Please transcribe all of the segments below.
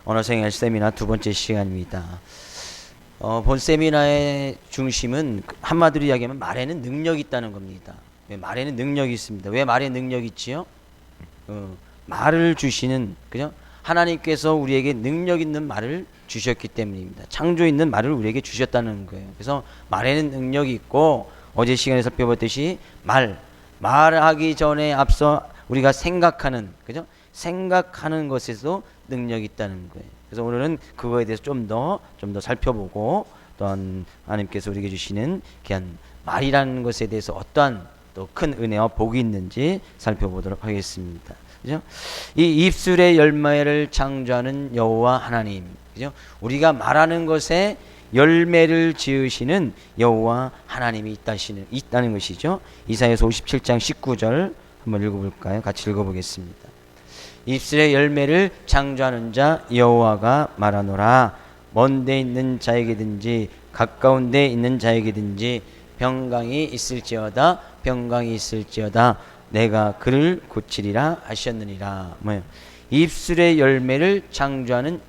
언어생활 세미나 두 번째 시간입니다. 본 세미나의 중심은 한마디로 이야기하면 말에는 능력이 있다는 겁니다. 왜 말에는 능력이 있습니다. 왜 말에 능력이 있지요? 말을 주시는, 그죠? 하나님께서 우리에게 능력 있는 말을 주셨기 때문입니다. 창조 있는 말을 우리에게 주셨다는 거예요. 그래서 말에는 능력이 있고, 어제 시간에 살펴봤듯이 말하기 전에 앞서 우리가 생각하는, 그죠? 생각하는 것에도 능력이 있다는 거예요. 그래서 오늘은 그거에 대해서 좀 더 살펴보고, 또한 하나님께서 우리에게 주시는 귀한 말이라는 것에 대해서 어떠한 또 큰 은혜와 복이 있는지 살펴보도록 하겠습니다. 그죠? 이 입술의 열매를 창조하는 여호와 하나님, 그죠? 우리가 말하는 것에 열매를 지으시는 여호와 하나님이 있다는 것이죠. 이사야서 57장 19절 한번 읽어볼까요? 같이 읽어보겠습니다. 입술의 열매를 창조하는 자 여호와가 말하노라. 먼데 있는 자에게든지 가까운 데 있는 자에게든지 병강이 있을지어다 내가 그를 고치리라 하셨느니라. 뭐예요? 입술의 열매를 창조하는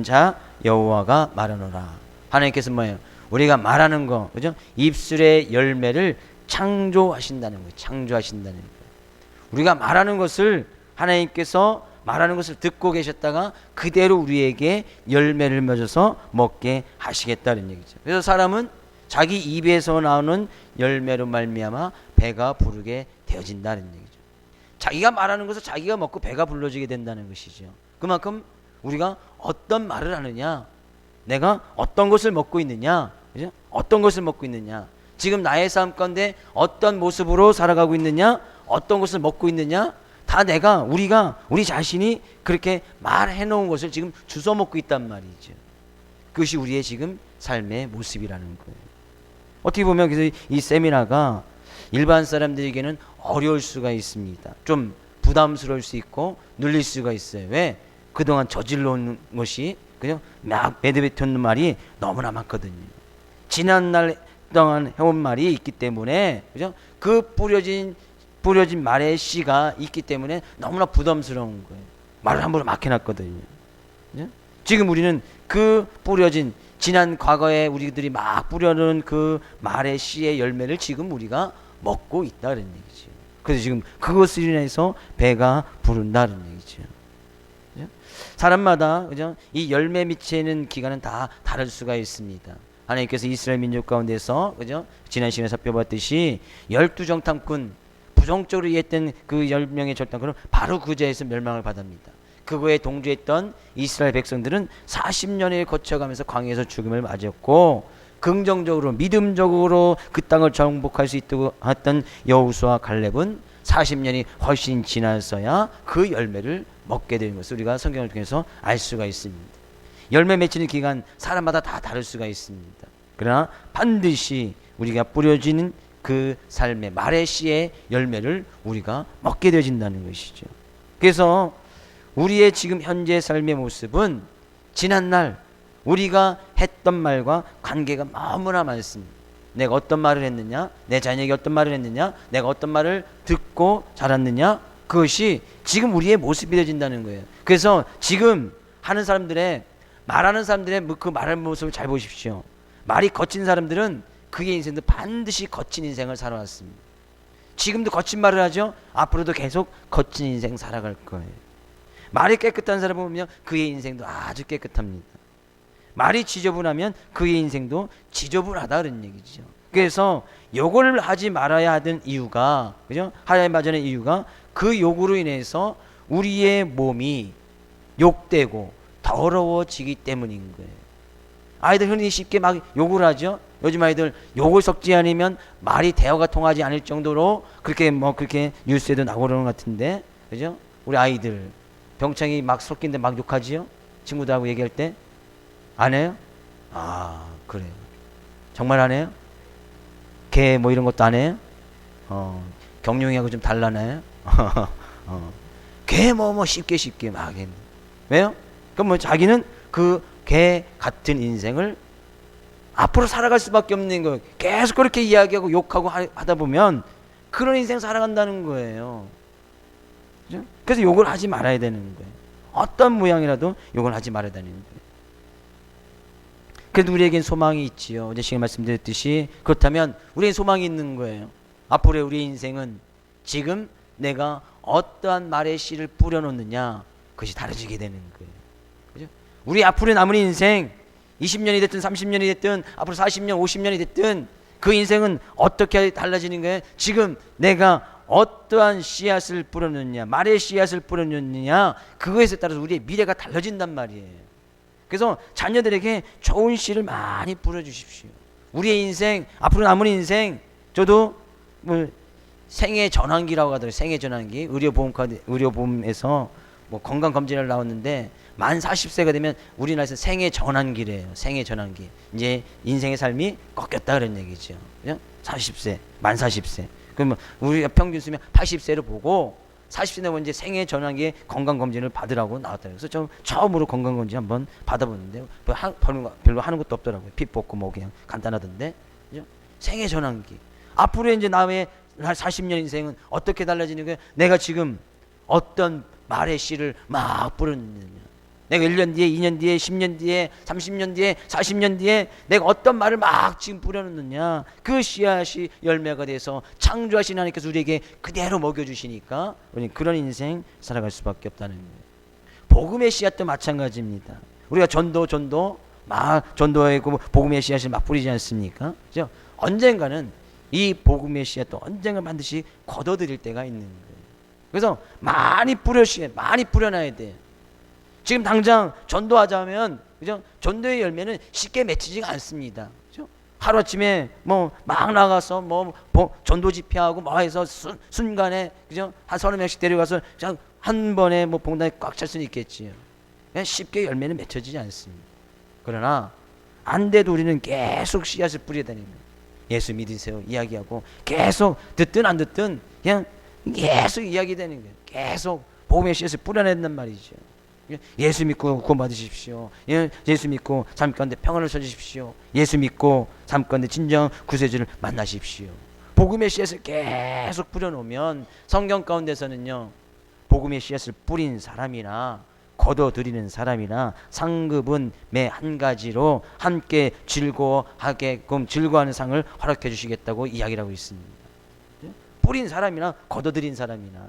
자 여호와가 말하노라. 하나님께서 뭐예요? 우리가 말하는 거, 그죠? 입술의 열매를 창조하신다는 거예요. 창조하신다는 거예요. 우리가 말하는 것을 하나님께서 말하는 것을 듣고 계셨다가 그대로 우리에게 열매를 맺어서 먹게 하시겠다는 얘기죠. 그래서 사람은 자기 입에서 나오는 열매로 말미암아 배가 부르게 되어진다는 얘기죠. 자기가 말하는 것을 자기가 먹고 배가 불러지게 된다는 것이죠. 그만큼 우리가 어떤 말을 하느냐, 내가 어떤 것을 먹고 있느냐, 그죠? 어떤 것을 먹고 있느냐, 지금 나의 삶 가운데 어떤 모습으로 살아가고 있느냐, 어떤 것을 먹고 있느냐, 다 우리 자신이 그렇게 말해 놓은 것을 지금 주워 먹고 있단 말이죠. 그것이 우리의 지금 삶의 모습이라는 거예요. 어떻게 보면 그래서 이 세미나가 일반 사람들에게는 어려울 수가 있습니다. 좀 부담스러울 수 있고 눌릴 수가 있어요. 왜? 그동안 저질러 온 것이 그냥 막 내뱉었는 말이 너무나 많거든요. 지난날 동안 해온 말이 있기 때문에, 그죠? 그 뿌려진 말의 씨가 있기 때문에 너무나 부담스러운 거예요. 말을 함부로 막 해놨거든요. 그죠? 지금 우리는 그 뿌려진 지난 과거에 우리들이 막 뿌려놓은 그 말의 씨의 열매를 지금 우리가 먹고 있다는 얘기죠. 그래서 지금 그것을 인해서 배가 부른다는 얘기죠. 그죠? 사람마다, 그죠? 이 열매 미치는 기간은 다 다를 수가 있습니다. 하나님께서 이스라엘 민족 가운데서, 그죠? 지난 시간에 살펴봤듯이 12정탐꾼 부정적으로 이해했던 그 10명의 절단꾼은 바로 그 자에서 멸망을 받습니다. 그거에 동조했던 이스라엘 백성들은 40년을 거쳐가면서 광야에서 죽음을 맞았고, 긍정적으로 믿음적으로 그 땅을 정복할 수 있다고 했던 여호수아 갈렙은 40년이 훨씬 지나서야 그 열매를 먹게 되는 것을 우리가 성경을 통해서 알 수가 있습니다. 열매 맺히는 기간 사람마다 다 다를 수가 있습니다. 그러나 반드시 우리가 뿌려지는 그 삶의 말의 씨의 열매를 우리가 먹게 되어진다는 것이죠. 그래서 우리의 지금 현재 삶의 모습은 지난날 우리가 했던 말과 관계가 너무나 많습니다. 내가 어떤 말을 했느냐, 내 자녀에게 어떤 말을 했느냐, 내가 어떤 말을 듣고 자랐느냐, 그것이 지금 우리의 모습이 되어진다는 거예요. 그래서 지금 말하는 사람들의 그 말하는 모습을 잘 보십시오. 말이 거친 사람들은 그의 인생도 반드시 거친 인생을 살아왔습니다. 지금도 거친 말을 하죠. 앞으로도 계속 거친 인생 살아갈 거예요. 말이 깨끗한 사람을 보면 그의 인생도 아주 깨끗합니다. 말이 지저분하면 그의 인생도 지저분하다 그런 얘기죠. 그래서 욕을 하지 말아야 하던 이유가, 그죠? 하나님 맞는 이유가 그 욕으로 인해서 우리의 몸이 욕되고 더러워지기 때문인 거예요. 아이들 흔히 쉽게 막 욕을 하죠. 요즘 아이들 욕을 섞지 않으면 말이 대화가 통하지 않을 정도로 그렇게 뉴스에도 나오고 그러는 것 같은데, 그죠? 우리 아이들 병창이 막 섞인데 막 욕하지요? 친구들하고 얘기할 때 안 해요? 아, 그래요. 정말 안 해요? 개 뭐 이런 것도 안 해요? 경룡이하고 좀 달라나요? 개 쉽게 막 했네. 왜요? 그럼 자기는 그 개 같은 인생을 앞으로 살아갈 수밖에 없는 거예요. 계속 그렇게 이야기하고 욕하고 하다 보면 그런 인생 살아간다는 거예요. 그죠? 그래서 욕을 하지 말아야 되는 거예요. 어떤 모양이라도 욕을 하지 말아야 되는 거예요. 그래도 우리에겐 소망이 있지요. 어제 시간 말씀드렸듯이 그렇다면 우리에겐 소망이 있는 거예요. 앞으로의 우리 인생은 지금 내가 어떠한 말의 씨를 뿌려놓느냐, 그것이 달라지게 되는 거예요. 그죠? 우리 앞으로 남은 인생 20년이 됐든 30년이 됐든 앞으로 40년 50년이 됐든 그 인생은 어떻게 달라지는 거예요? 지금 내가 어떠한 씨앗을 뿌려놓느냐, 말의 씨앗을 뿌려놓느냐, 그거에 따라서 우리의 미래가 달라진단 말이에요. 그래서 자녀들에게 좋은 씨를 많이 뿌려주십시오. 우리의 인생, 앞으로 남은 인생, 저도 뭐 생애 전환기라고 하더라고요. 생애 전환기. 의료보험에서 뭐 건강검진을 나왔는데 만 40세가 되면 우리나라에서 생애 전환기래요. 생애 전환기. 이제 인생의 삶이 꺾였다 그런 얘기죠. 그냥 40세, 만 40세. 그러면 우리가 평균 수명 80세로 보고 40세 되면 이제 생애 전환기에 건강검진을 받으라고 나왔다. 그래서 저 처음으로 건강검진 한번 받아보는데 별로 하는 것도 없더라고요. 피 뽑고 뭐 그냥 간단하던데. 그죠? 생애 전환기. 앞으로 이제 남의 40년 인생은 어떻게 달라지는 거예요? 내가 지금 어떤 말의 씨를 막 뿌렸느냐. 내가 1년 뒤에, 2년 뒤에, 10년 뒤에, 30년 뒤에, 40년 뒤에 내가 어떤 말을 막 지금 뿌려놓느냐. 그 씨앗이 열매가 돼서 창조하신 하나님께서 우리에게 그대로 먹여주시니까 우리는 그런 인생 살아갈 수밖에 없다는 거예요. 복음의 씨앗도 마찬가지입니다. 우리가 전도하고 복음의 씨앗을 막 뿌리지 않습니까? 그죠? 언젠가는 이 복음의 씨앗도 언젠가 반드시 거둬들일 때가 있는 거예요. 그래서 많이 뿌려놔야 돼요. 지금 당장 전도하자면, 그죠? 전도의 열매는 쉽게 맺히지가 않습니다. 그죠? 하루아침에 뭐 막 나가서 뭐 전도 집회하고 뭐 해서 순간에, 그죠? 한 30명씩 데려가서 그냥 한 번에 뭐 봉단에 꽉 찰 수는 있겠지요. 그냥 쉽게 열매는 맺혀지지 않습니다. 그러나 안 돼도 우리는 계속 씨앗을 뿌려야 되는 거예요. 예수 믿으세요 이야기하고 계속 듣든 안 듣든 그냥 계속 이야기되는 거예요. 계속 복음의 씨앗을 뿌려낸단 말이죠. 예수 믿고 구원받으십시오. 예수 믿고 삶 가운데 평안을 찾으십시오. 예수 믿고 삶 가운데 진정한 구세주를 만나십시오. 복음의 씨앗을 계속 뿌려놓으면 성경 가운데서는요, 복음의 씨앗을 뿌린 사람이나 거둬들이는 사람이나 상급은 매 한 가지로 함께 즐거워하게끔 즐거워하는 상을 허락해 주시겠다고 이야기를 하고 있습니다. 뿌린 사람이나 거둬들인 사람이나,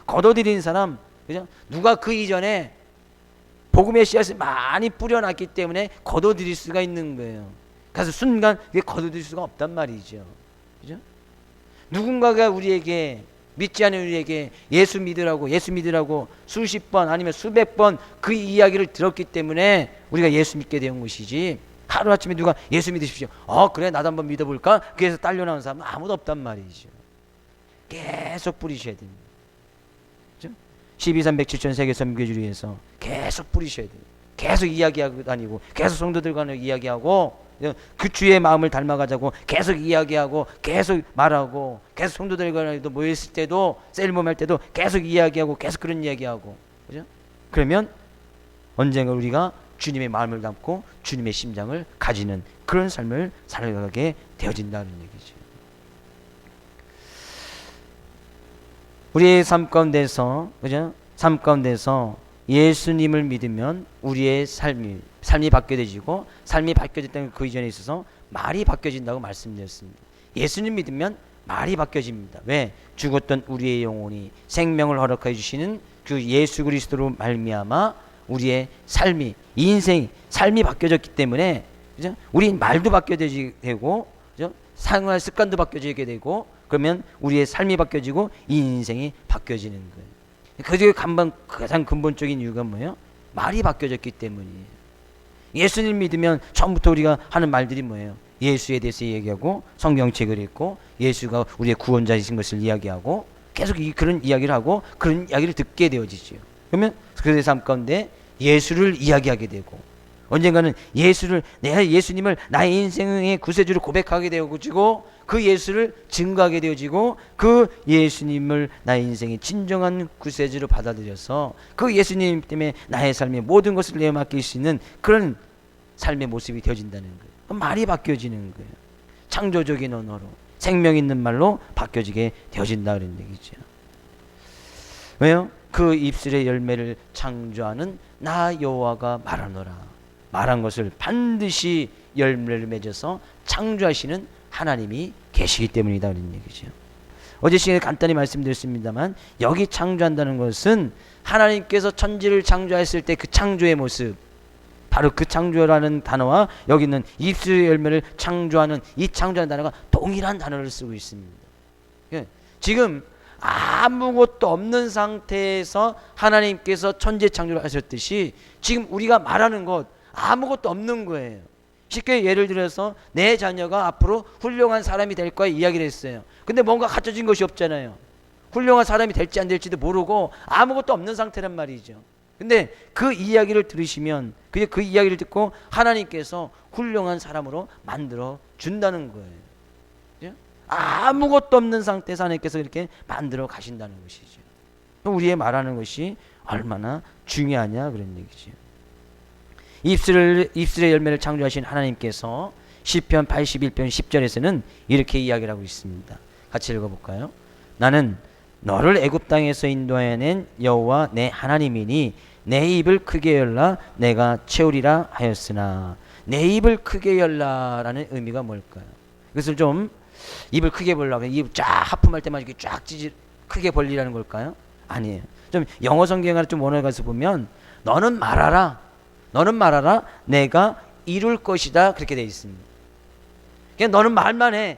거둬들인 사람, 그죠? 누가 그 이전에 복음의 씨앗을 많이 뿌려놨기 때문에 거둬들일 수가 있는 거예요. 그래서 순간 그게 거둬들일 수가 없단 말이죠. 그죠? 누군가가 우리에게, 믿지 않은 우리에게 예수 믿으라고 수십 번 아니면 수백 번 그 이야기를 들었기 때문에 우리가 예수 믿게 된 것이지, 하루아침에 누가 예수 믿으십시오, 그래 나도 한번 믿어볼까? 그래서 딸려나온 사람은 아무도 없단 말이죠. 계속 뿌리셔야 됩니다. 12.307전 세계 선교주를 위해서 계속 뿌리셔야 돼요. 계속 이야기하고 다니고, 계속 성도들과 이야기하고, 그 주의 마음을 닮아가자고 계속 이야기하고, 계속 말하고, 계속 성도들과 모였을 때도, 셀모임 할 때도 계속 이야기하고, 계속 그런 이야기하고, 그죠? 그러면 언젠가 우리가 주님의 마음을 담고 주님의 심장을 가지는 그런 삶을 살아가게 되어진다는 얘기죠. 우리의 삶 가운데서, 그죠? 삶 가운데서 예수님을 믿으면 우리의 삶이 바뀌어지고, 삶이 바뀌어졌다는 그 이전에 있어서 말이 바뀌어진다고 말씀드렸습니다. 예수님 믿으면 말이 바뀌어집니다. 왜? 죽었던 우리의 영혼이 생명을 허락해 주시는 그 예수 그리스도로 말미암아 우리의 삶이, 삶이 바뀌어졌기 때문에, 그죠? 우리 말도 바뀌어지게 되고, 그죠? 생활 습관도 바뀌어지게 되고, 그러면 우리의 삶이 바뀌어지고 이 인생이 바뀌어지는 거예요. 그게 가장 근본적인 이유가 뭐예요? 말이 바뀌어졌기 때문이에요. 예수님 믿으면 처음부터 우리가 하는 말들이 뭐예요? 예수에 대해서 얘기하고, 성경책을 읽고, 예수가 우리의 구원자이신 것을 이야기하고, 계속 그런 이야기를 하고 그런 이야기를 듣게 되어지죠. 그러면 그들의 삶 가운데 예수를 이야기하게 되고, 언젠가는 내가 예수님을 나의 인생의 구세주로 고백하게 되어지고, 그 예수를 증거하게 되어지고, 그 예수님을 나의 인생의 진정한 구세주로 받아들여서 그 예수님 때문에 나의 삶의 모든 것을 내맡길 수 있는 그런 삶의 모습이 되어진다는 거예요. 말이 바뀌어지는 거예요. 창조적인 언어로, 생명 있는 말로 바뀌어지게 되어진다 그런 얘기죠. 왜요? 그 입술의 열매를 창조하는 나 여호와가 말하노라. 말한 것을 반드시 열매를 맺어서 창조하시는 하나님이 계시기 때문이다 그런 얘기죠. 어제 시간에 간단히 말씀드렸습니다만 여기 창조한다는 것은 하나님께서 천지를 창조했을 때 그 창조의 모습, 바로 그 창조라는 단어와 여기 있는 입술의 열매를 창조하는 이 창조하는 단어가 동일한 단어를 쓰고 있습니다. 지금 아무것도 없는 상태에서 하나님께서 천지 창조를 하셨듯이 지금 우리가 말하는 것 아무것도 없는 거예요. 쉽게 예를 들어서 내 자녀가 앞으로 훌륭한 사람이 될 거야 이야기를 했어요. 근데 뭔가 갖춰진 것이 없잖아요. 훌륭한 사람이 될지 안 될지도 모르고 아무것도 없는 상태란 말이죠. 근데 그 이야기를 들으시면 그 이야기를 듣고 하나님께서 훌륭한 사람으로 만들어 준다는 거예요. 아무것도 없는 상태에서 하나님께서 이렇게 만들어 가신다는 것이죠. 우리의 말하는 것이 얼마나 중요하냐 그런 얘기죠. 입술의 열매를 창조하신 하나님께서 시편 81편 10절에서는 이렇게 이야기를 하고 있습니다. 같이 읽어볼까요? 나는 너를 애굽 땅에서 인도하여낸 여호와 내 하나님이니 내 입을 크게 열라 내가 채우리라 하였으나 내 입을 크게 열라라는 의미가 뭘까요? 이것을 좀 입을 크게 벌라고 입 쫙 하품할 때만 이렇게 쫙 크게 벌리라는 걸까요? 아니에요. 좀 영어 성경을 좀 원어에 가서 보면 너는 말하라 내가 이룰 것이다 그렇게 되어 있습니다. 그냥 너는 말만 해.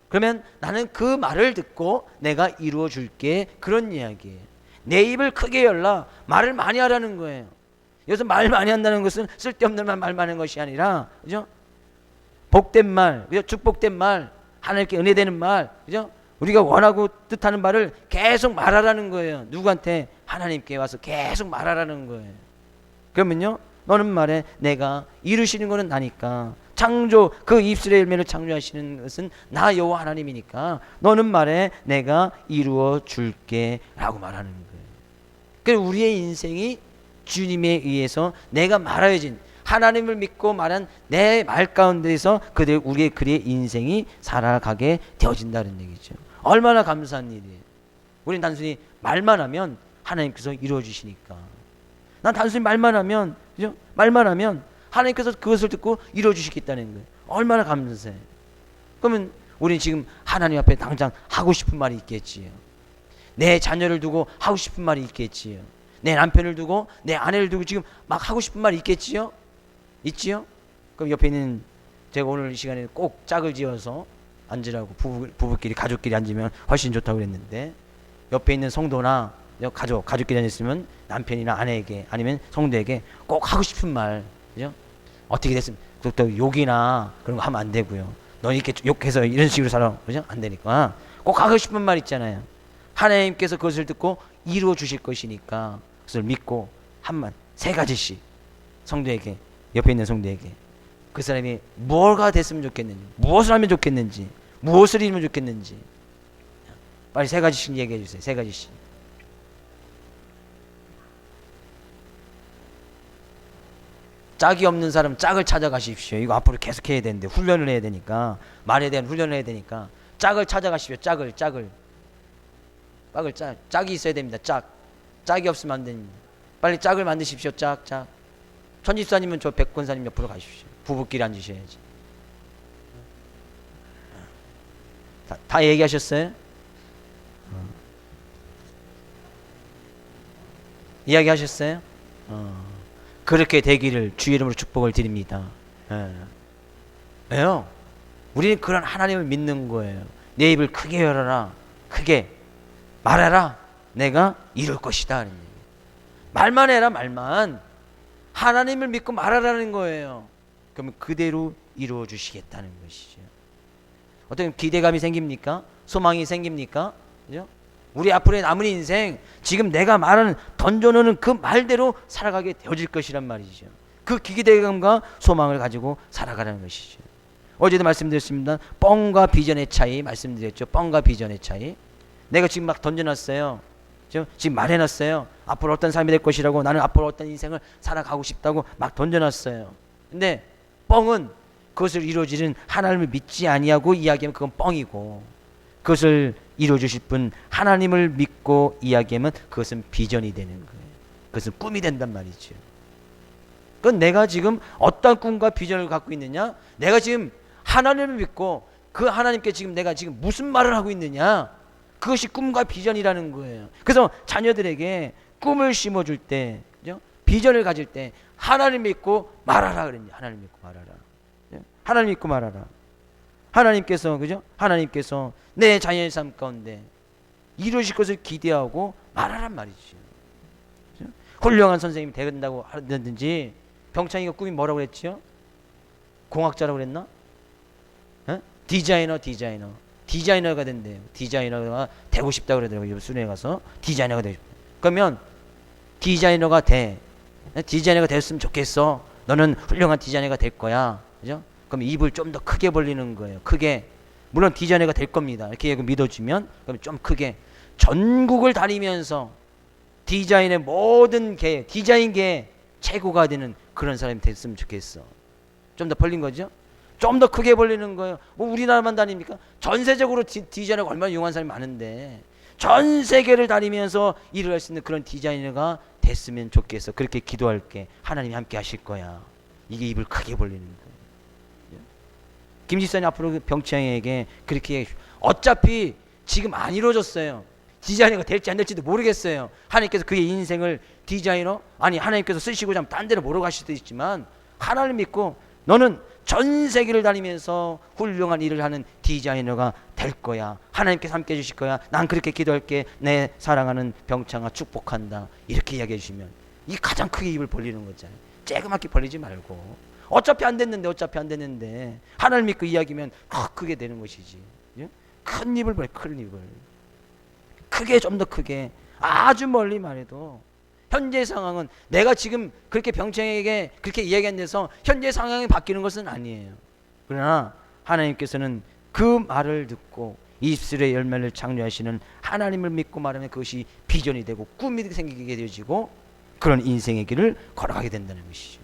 그러면 나는 그 말을 듣고 내가 이루어 줄게 그런 이야기예요. 내 입을 크게 열라 말을 많이 하라는 거예요. 여기서 말 많이 한다는 것은 쓸데없는 말 많은 것이 아니라 그죠? 복된 말, 그죠? 축복된 말, 하나님께 은혜되는 말, 그죠? 우리가 원하고 뜻하는 말을 계속 말하라는 거예요. 누구한테? 하나님께 와서 계속 말하라는 거예요. 그러면요 너는 말해 내가 이루시는 거는 나니까 창조 그 입술의 열매를 창조하시는 것은 나 여호와 하나님이니까 너는 말해 내가 이루어 줄게 라고 말하는 거예요. 그래서 우리의 인생이 주님에 의해서 내가 말하여진 하나님을 믿고 말한 내 말 가운데서 우리의 인생이 살아가게 되어진다는 얘기죠. 얼마나 감사한 일이에요. 우리는 단순히 말만 하면 하나님께서 이루어 주시니까. 난 단순히 말만 하면 그죠? 말만 하면 하나님께서 그것을 듣고 이루어 주시겠다는 거예요. 얼마나 감사해. 그러면 우리는 지금 하나님 앞에 당장 하고 싶은 말이 있겠지요. 내 자녀를 두고 하고 싶은 말이 있겠지요. 내 남편을 두고 내 아내를 두고 지금 막 하고 싶은 말이 있겠지요. 있지요? 그럼 옆에 있는 제가 오늘 이 시간에 꼭 짝을 지어서 앉으라고 부부끼리 가족끼리 앉으면 훨씬 좋다고 그랬는데 옆에 있는 성도나 가족끼리 앉았으면 남편이나 아내에게 아니면 성도에게 꼭 하고 싶은 말 그죠? 어떻게 됐으면 또 욕이나 그런 거 하면 안 되고요. 너 이렇게 욕해서 이런 식으로 살아 그죠? 안 되니까 꼭 하고 싶은 말 있잖아요. 하나님께서 그것을 듣고 이루어 주실 것이니까 그것을 믿고 세 가지씩 성도에게 옆에 있는 성도에게 그 사람이 뭐가 됐으면 좋겠는지 무엇을 하면 좋겠는지 무엇을 이루면 좋겠는지 빨리 세 가지씩 얘기해 주세요. 세 가지씩. 짝이 없는 사람 짝을 찾아가십시오. 이거 앞으로 계속 해야 되는데 훈련을 해야 되니까 말에 대한 훈련을 해야 되니까 짝을 찾아가십시오. 짝이 있어야 됩니다. 짝이 없으면 안 됩니다. 빨리 짝을 만드십시오. 짝. 천집사님은 저 백권사님 옆으로 가십시오. 부부끼리 앉으셔야지. 다 얘기하셨어요? 이야기하셨어요? 그렇게 되기를 주의 이름으로 축복을 드립니다. 왜요? 우리는 그런 하나님을 믿는 거예요. 내 입을 크게 열어라. 크게 말해라. 내가 이룰 것이다. 말만 해라. 말만. 하나님을 믿고 말하라는 거예요. 그러면 그대로 이루어 주시겠다는 것이죠. 어떤 기대감이 생깁니까? 소망이 생깁니까? 그죠? 우리 앞으로의 남은 인생 지금 내가 말하는 던져놓는 그 말대로 살아가게 되어질 것이란 말이죠. 그 기대감과 소망을 가지고 살아가라는 것이죠. 어제도 말씀드렸습니다. 뻥과 비전의 차이 말씀드렸죠. 뻥과 비전의 차이. 내가 지금 막 던져놨어요. 지금 말해놨어요. 앞으로 어떤 삶이 될 것이라고 나는 앞으로 어떤 인생을 살아가고 싶다고 막 던져놨어요. 근데 뻥은 그것을 이루어지는 하나님을 믿지 아니하고 이야기하면 그건 뻥이고 그것을 이루어주실 분 하나님을 믿고 이야기하면 그것은 비전이 되는 거예요. 그것은 꿈이 된단 말이죠. 그건 내가 지금 어떤 꿈과 비전을 갖고 있느냐, 내가 지금 하나님을 믿고 그 하나님께 지금 내가 지금 무슨 말을 하고 있느냐, 그것이 꿈과 비전이라는 거예요. 그래서 자녀들에게 꿈을 심어줄 때, 그죠? 비전을 가질 때 하나님 믿고 말하라 그랬냐. 하나님 믿고 말하라. 하나님 믿고 말하라. 하나님께서, 그죠? 하나님께서 내 자녀의 삶 가운데 이루실 것을 기대하고 말하란 말이죠. 그죠? 훌륭한 선생님이 된다고 하든지, 병창이가 꿈이 뭐라고 그랬지요? 공학자라고 그랬나? 디자이너가 된대요. 디자이너가 되고 싶다고 그러더라고요. 수련회 가서 디자이너가 되고 싶다. 그러면 디자이너가 됐으면 좋겠어. 너는 훌륭한 디자이너가 될 거야. 그죠? 그럼 입을 좀 더 크게 벌리는 거예요. 크게. 물론 디자이너가 될 겁니다. 이렇게 믿어주면, 그럼 좀 크게. 전국을 다니면서 디자인의 모든 계, 디자인계의 최고가 되는 그런 사람이 됐으면 좋겠어. 좀 더 벌린 거죠? 좀 더 크게 벌리는 거예요. 뭐 우리나라만 다닙니까? 전 세계적으로 디자이너가 얼마나 유용한 사람이 많은데, 전 세계를 다니면서 일을 할 수 있는 그런 디자이너가 됐으면 좋겠어. 그렇게 기도할게. 하나님이 함께 하실 거야. 이게 입을 크게 벌리는 거예요. 김 집사님 앞으로 병치양에게 그렇게, 어차피 지금 안 이루어졌어요. 디자이너가 될지 안 될지도 모르겠어요. 하나님께서 그의 인생을 디자이너, 아니 하나님께서 쓰시고자 하면 딴 데로 몰아가실 수도 있지만, 하나님 믿고 너는 전 세계를 다니면서 훌륭한 일을 하는 디자이너가 될 거야. 하나님께서 함께 해주실 거야. 난 그렇게 기도할게. 내 사랑하는 병창아 축복한다. 이렇게 이야기해 주시면, 이 가장 크게 입을 벌리는 거잖아요. 쬐그맣게 벌리지 말고, 어차피 안 됐는데 하나님 믿고 이야기면 크게 되는 것이지. 큰 입을 벌려. 큰 입을 크게, 좀 더 크게, 아주 멀리 말해도 현재 상황은, 내가 지금 그렇게 병청에게 그렇게 이야기한 데서 현재 상황이 바뀌는 것은 아니에요. 그러나 하나님께서는 그 말을 듣고 입술의 열매를 창조하시는 하나님을 믿고 말하면 그것이 비전이 되고 꿈이 생기게 되어지고 그런 인생의 길을 걸어가게 된다는 것이죠.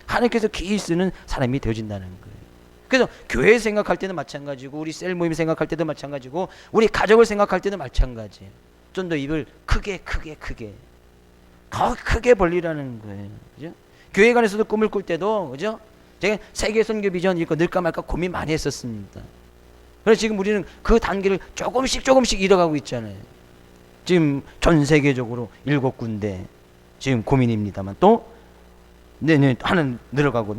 하나님께서 기이 쓰는 사람이 되어진다는 거예요. 그래서 교회 생각할 때는 마찬가지고, 우리 셀 모임 생각할 때도 마찬가지고, 우리 가족을 생각할 때도 마찬가지예요. 좀 더 입을 크게 더 크게 벌리라는 거예요. 그죠? 교회관에서도 꿈을 꿀 때도, 그죠? 제가 세계 선교 비전 이거 넣을까 말까 고민 많이 했었습니다. 그래서 지금 우리는 그 단계를 조금씩 잃어가고 있잖아요. 지금 전 세계적으로 7군데 지금 고민입니다만, 또 네, 하는 늘어가고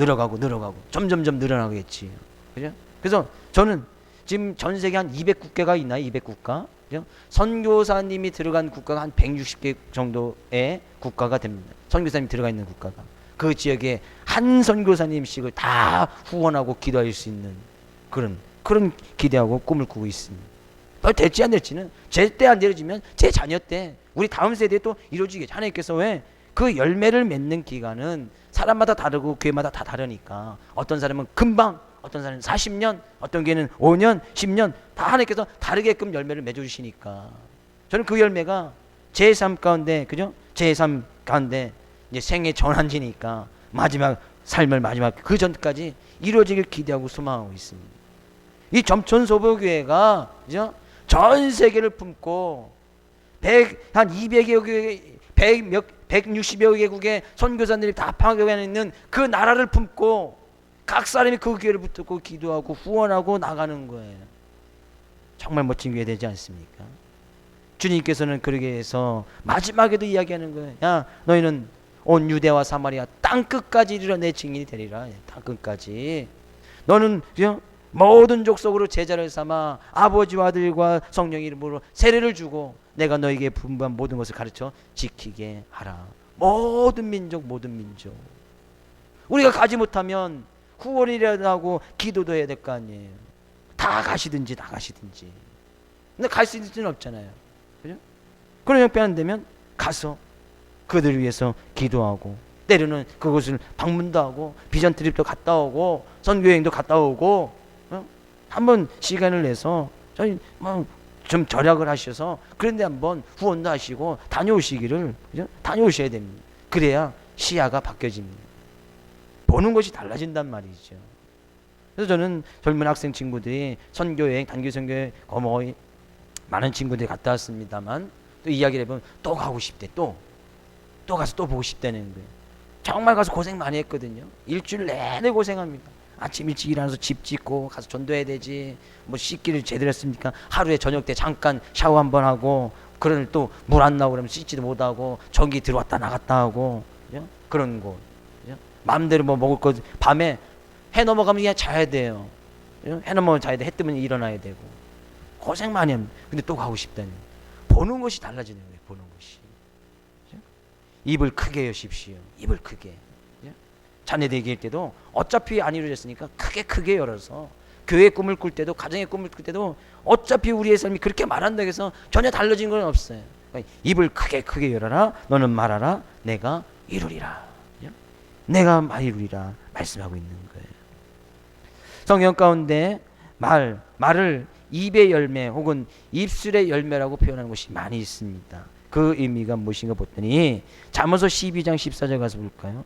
점점점 늘어나겠지. 그죠? 그래서 저는 지금 전 세계 한 200국가가 있나요? 200국가. 그죠? 선교사님이 들어간 국가가 한 160개 정도의 국가가 됩니다. 선교사님이 들어가 있는 국가가. 그 지역에 한 선교사님씩을 다 후원하고 기도할 수 있는 그런 기대하고 꿈을 꾸고 있습니다. 될지 안 될지는 제 때 안 이루어지면 제 자녀 때, 우리 다음 세대에 또 이루어지겠죠. 하나님께서 왜 그 열매를 맺는 기간은 사람마다 다르고 교회마다 다 다르니까, 어떤 사람은 금방, 어떤 사람은 40년, 어떤 교회는 5년, 10년, 다 하나님께서 다르게끔 열매를 맺어주시니까, 저는 그 열매가 제 삶 가운데, 그죠? 제 삶 가운데 이제 생애 전환지니까 삶을 마지막 그 전까지 이루어지길 기대하고 소망하고 있습니다. 이 점천소보교회가, 그죠? 전 세계를 품고 한 200여 개, 160여 개국의 선교사들이 다 파견해 있는 그 나라를 품고 각 사람이 그 교회를 붙들고 기도하고 후원하고 나가는 거예요. 정말 멋진 교회 되지 않습니까? 주님께서는 그러게 해서 마지막에도 이야기하는 거예요. 야, 너희는 온 유대와 사마리아 땅 끝까지 이르러 내 증인이 되리라. 땅 끝까지. 너는 모든 족속으로 제자를 삼아 아버지와 아들과 성령 이름으로 세례를 주고 내가 너에게 분부한 모든 것을 가르쳐 지키게 하라. 모든 민족. 우리가 가지 못하면 후원이라도 하고 기도도 해야 될 거 아니에요. 다 가시든지. 근데 갈 수 있는 수는 없잖아요. 그죠? 그런 형편 안 되면 가서 그들을 위해서 기도하고, 때로는 그곳을 방문도 하고, 비전 트립도 갔다 오고, 선교여행도 갔다 오고, 한번 시간을 내서 저희 좀 절약을 하셔서 그런데 한번 후원도 하시고 다녀오시기를, 그죠? 다녀오셔야 됩니다. 그래야 시야가 바뀌어집니다. 보는 것이 달라진단 말이죠. 그래서 저는 젊은 학생 친구들이 선교여행, 단기 선교여행, 많은 친구들이 갔다 왔습니다만 또 이야기를 해보면 또 가고 싶대. 또 가서 또 보고 싶다는 거예요. 정말 가서 고생 많이 했거든요. 일주일 내내 고생합니다. 아침 일찍 일어나서 집 짓고 가서 전도해야 되지. 뭐 씻기를 제대로 했습니까? 하루에 저녁 때 잠깐 샤워 한번 하고, 그러면 또 물 안 나오고 그러면 씻지도 못하고, 전기 들어왔다 나갔다 하고, 그죠? 그런 거. 그죠? 마음대로 뭐 먹을 거, 밤에 해 넘어가면 그냥 자야 돼요. 그죠? 해 넘어가면 자야 돼. 해 뜨면 일어나야 되고. 고생 많이 합니다. 근데 또 가고 싶다니. 보는 것이 달라지는 거예요. 보는 것이. 그죠? 입을 크게 여십시오. 입을 크게. 자녀들 얘기할 때도 어차피 안 이루어졌으니까 크게 열어서, 교회의 꿈을 꿀 때도, 가정의 꿈을 꿀 때도 어차피 우리의 삶이 그렇게 말한다고 해서 전혀 달라진 건 없어요. 그러니까 입을 크게 열어라. 너는 말하라. 내가 이루리라. 내가 많이 이루리라 말씀하고 있는 거예요. 성경 가운데 말을 입의 열매 혹은 입술의 열매라고 표현하는 것이 많이 있습니다. 그 의미가 무엇인가 봤더니 잠언서 12장 14절 가서 볼까요?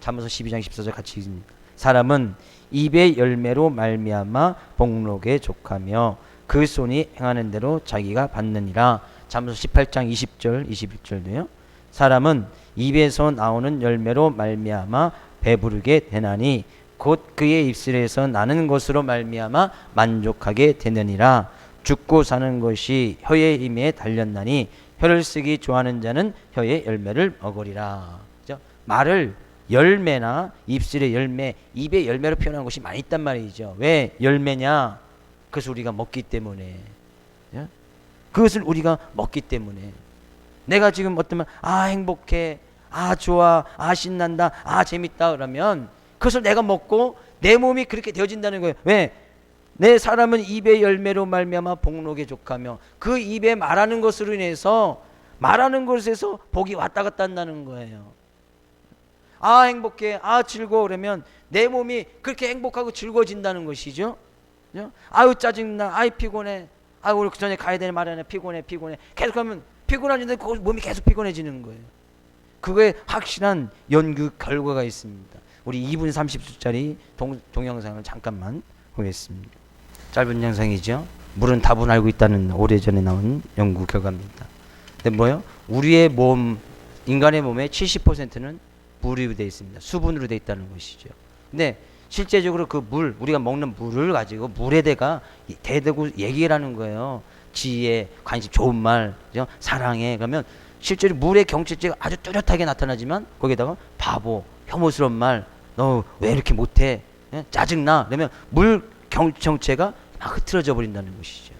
잠언서 12장 14절 같이 읽습니다. 사람은 입의 열매로 말미암아 복록에 족하며 그 손이 행하는 대로 자기가 받느니라. 잠언서 18장 20절 21절도요. 사람은 입에서 나오는 열매로 말미암아 배부르게 되나니 곧 그의 입술에서 나는 것으로 말미암아 만족하게 되느니라. 죽고 사는 것이 혀의 힘에 달렸나니 혀를 쓰기 좋아하는 자는 혀의 열매를 먹으리라. 그죠? 말을 열매나 입술의 열매, 입의 열매로 표현하는 것이 많이 있단 말이죠. 왜 열매냐? 그것을 우리가 먹기 때문에. 그것을 우리가 먹기 때문에. 내가 지금 어떤 말, 행복해, 좋아, 신난다, 재밌다 그러면 그것을 내가 먹고 내 몸이 그렇게 되어진다는 거예요. 왜? 내 사람은 입의 열매로 말미암아 복록에 족하며, 그 입에 말하는 것으로 인해서 말하는 것에서 복이 왔다 갔다 한다는 거예요. 행복해, 즐거워 그러면 내 몸이 그렇게 행복하고 즐거워진다는 것이죠. 아유 짜증나, 피곤해, 오늘 그 전에 가야 되는 말이야, 피곤해. 계속 하면 피곤해지는데 몸이 계속 피곤해지는 거예요. 그거에 확실한 연구 결과가 있습니다. 우리 2분 30초짜리 동영상을 잠깐만 보겠습니다. 짧은 영상이죠. 물은 답은 알고 있다는 오래전에 나온 연구 결과입니다. 근데 뭐요? 우리의 몸, 인간의 몸의 70%는 물이 되어 있습니다. 수분으로 되어 있다는 것이죠. 근데 실제적으로 그 물, 우리가 먹는 물을 가지고 물에 대고 얘기를 하는 거예요. 지혜, 관심, 좋은 말, 그죠? 사랑해. 그러면 실제로 물의 경찰제가 아주 뚜렷하게 나타나지만 거기다가 바보, 혐오스러운 말, 너 왜 이렇게 못해? 짜증나. 그러면 물 정체가 막 흐트러져 버린다는 것이죠.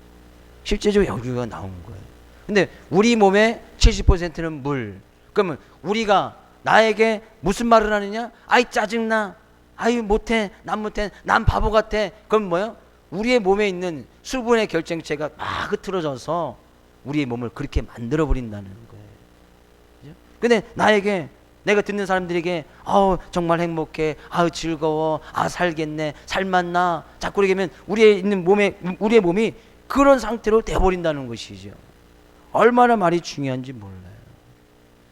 실제적으로 여기가 나온 거예요. 근데 우리 몸의 70%는 물. 그러면 우리가 나에게 무슨 말을 하느냐? 짜증나. 못해. 난 바보 같아. 그럼 뭐요? 우리의 몸에 있는 수분의 결정체가 막 흐트러져서 우리의 몸을 그렇게 만들어 버린다는 거예요. 근데 내가 듣는 사람들에게 정말 행복해, 즐거워, 살겠네, 살맛나, 자꾸 그러게 하면 우리의 몸이 그런 상태로 돼버린다는 것이죠. 얼마나 말이 중요한지 몰라요.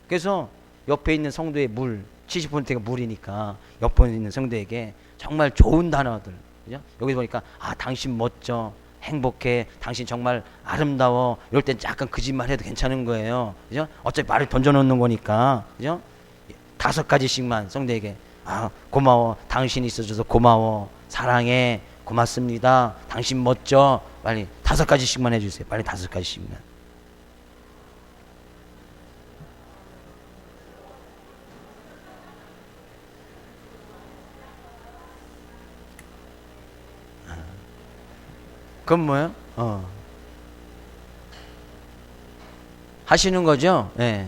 그래서 옆에 있는 성도의 70%가 물이니까 옆에 있는 성도에게 정말 좋은 단어들, 그죠? 여기 보니까 당신 멋져, 행복해, 당신 정말 아름다워, 이럴 땐 약간 거짓말 해도 괜찮은 거예요. 그죠? 어차피 말을 던져놓는 거니까, 그죠? 5가지씩만 성도에게 고마워, 당신이 있어줘서 고마워, 사랑해, 고맙습니다, 당신 멋져, 빨리 5가지씩만 해주세요. 빨리 5가지씩만. 그건 뭐예요? 하시는 거죠? 네.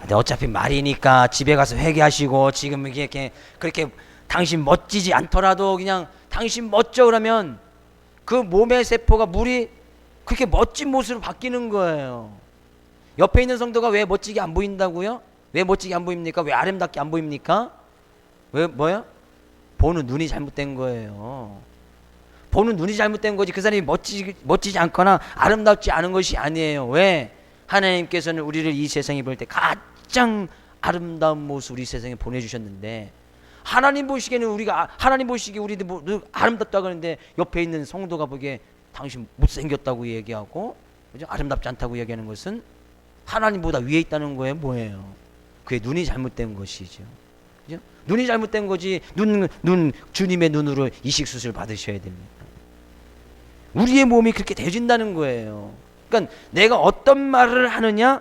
근데 어차피 말이니까 집에 가서 회개하시고, 지금 이렇게 그렇게 당신 멋지지 않더라도 그냥 당신 멋져 그러면 그 몸의 세포가 물이 그렇게 멋진 모습으로 바뀌는 거예요. 옆에 있는 성도가 왜 멋지게 안 보인다고요? 왜 멋지게 안 보입니까? 왜 아름답게 안 보입니까? 왜 뭐요? 보는 눈이 잘못된 거예요. 보는 눈이 잘못된 거지 그 사람이 멋지지 않거나 아름답지 않은 것이 아니에요. 왜? 하나님께서는 우리를 이 세상에 볼 때 가장 아름다운 모습 우리 세상에 보내주셨는데, 하나님 보시기에 우리도 아름답다고 하는데 옆에 있는 성도가 보기에 당신 못생겼다고 얘기하고, 그죠? 아름답지 않다고 얘기하는 것은 하나님보다 위에 있다는 거예요? 뭐예요? 그게 눈이 잘못된 것이죠. 그죠? 눈이 잘못된 거지. 주님의 눈으로 이식수술 받으셔야 됩니다. 우리의 몸이 그렇게 되어진다는 거예요. 그러니까 내가 어떤 말을 하느냐,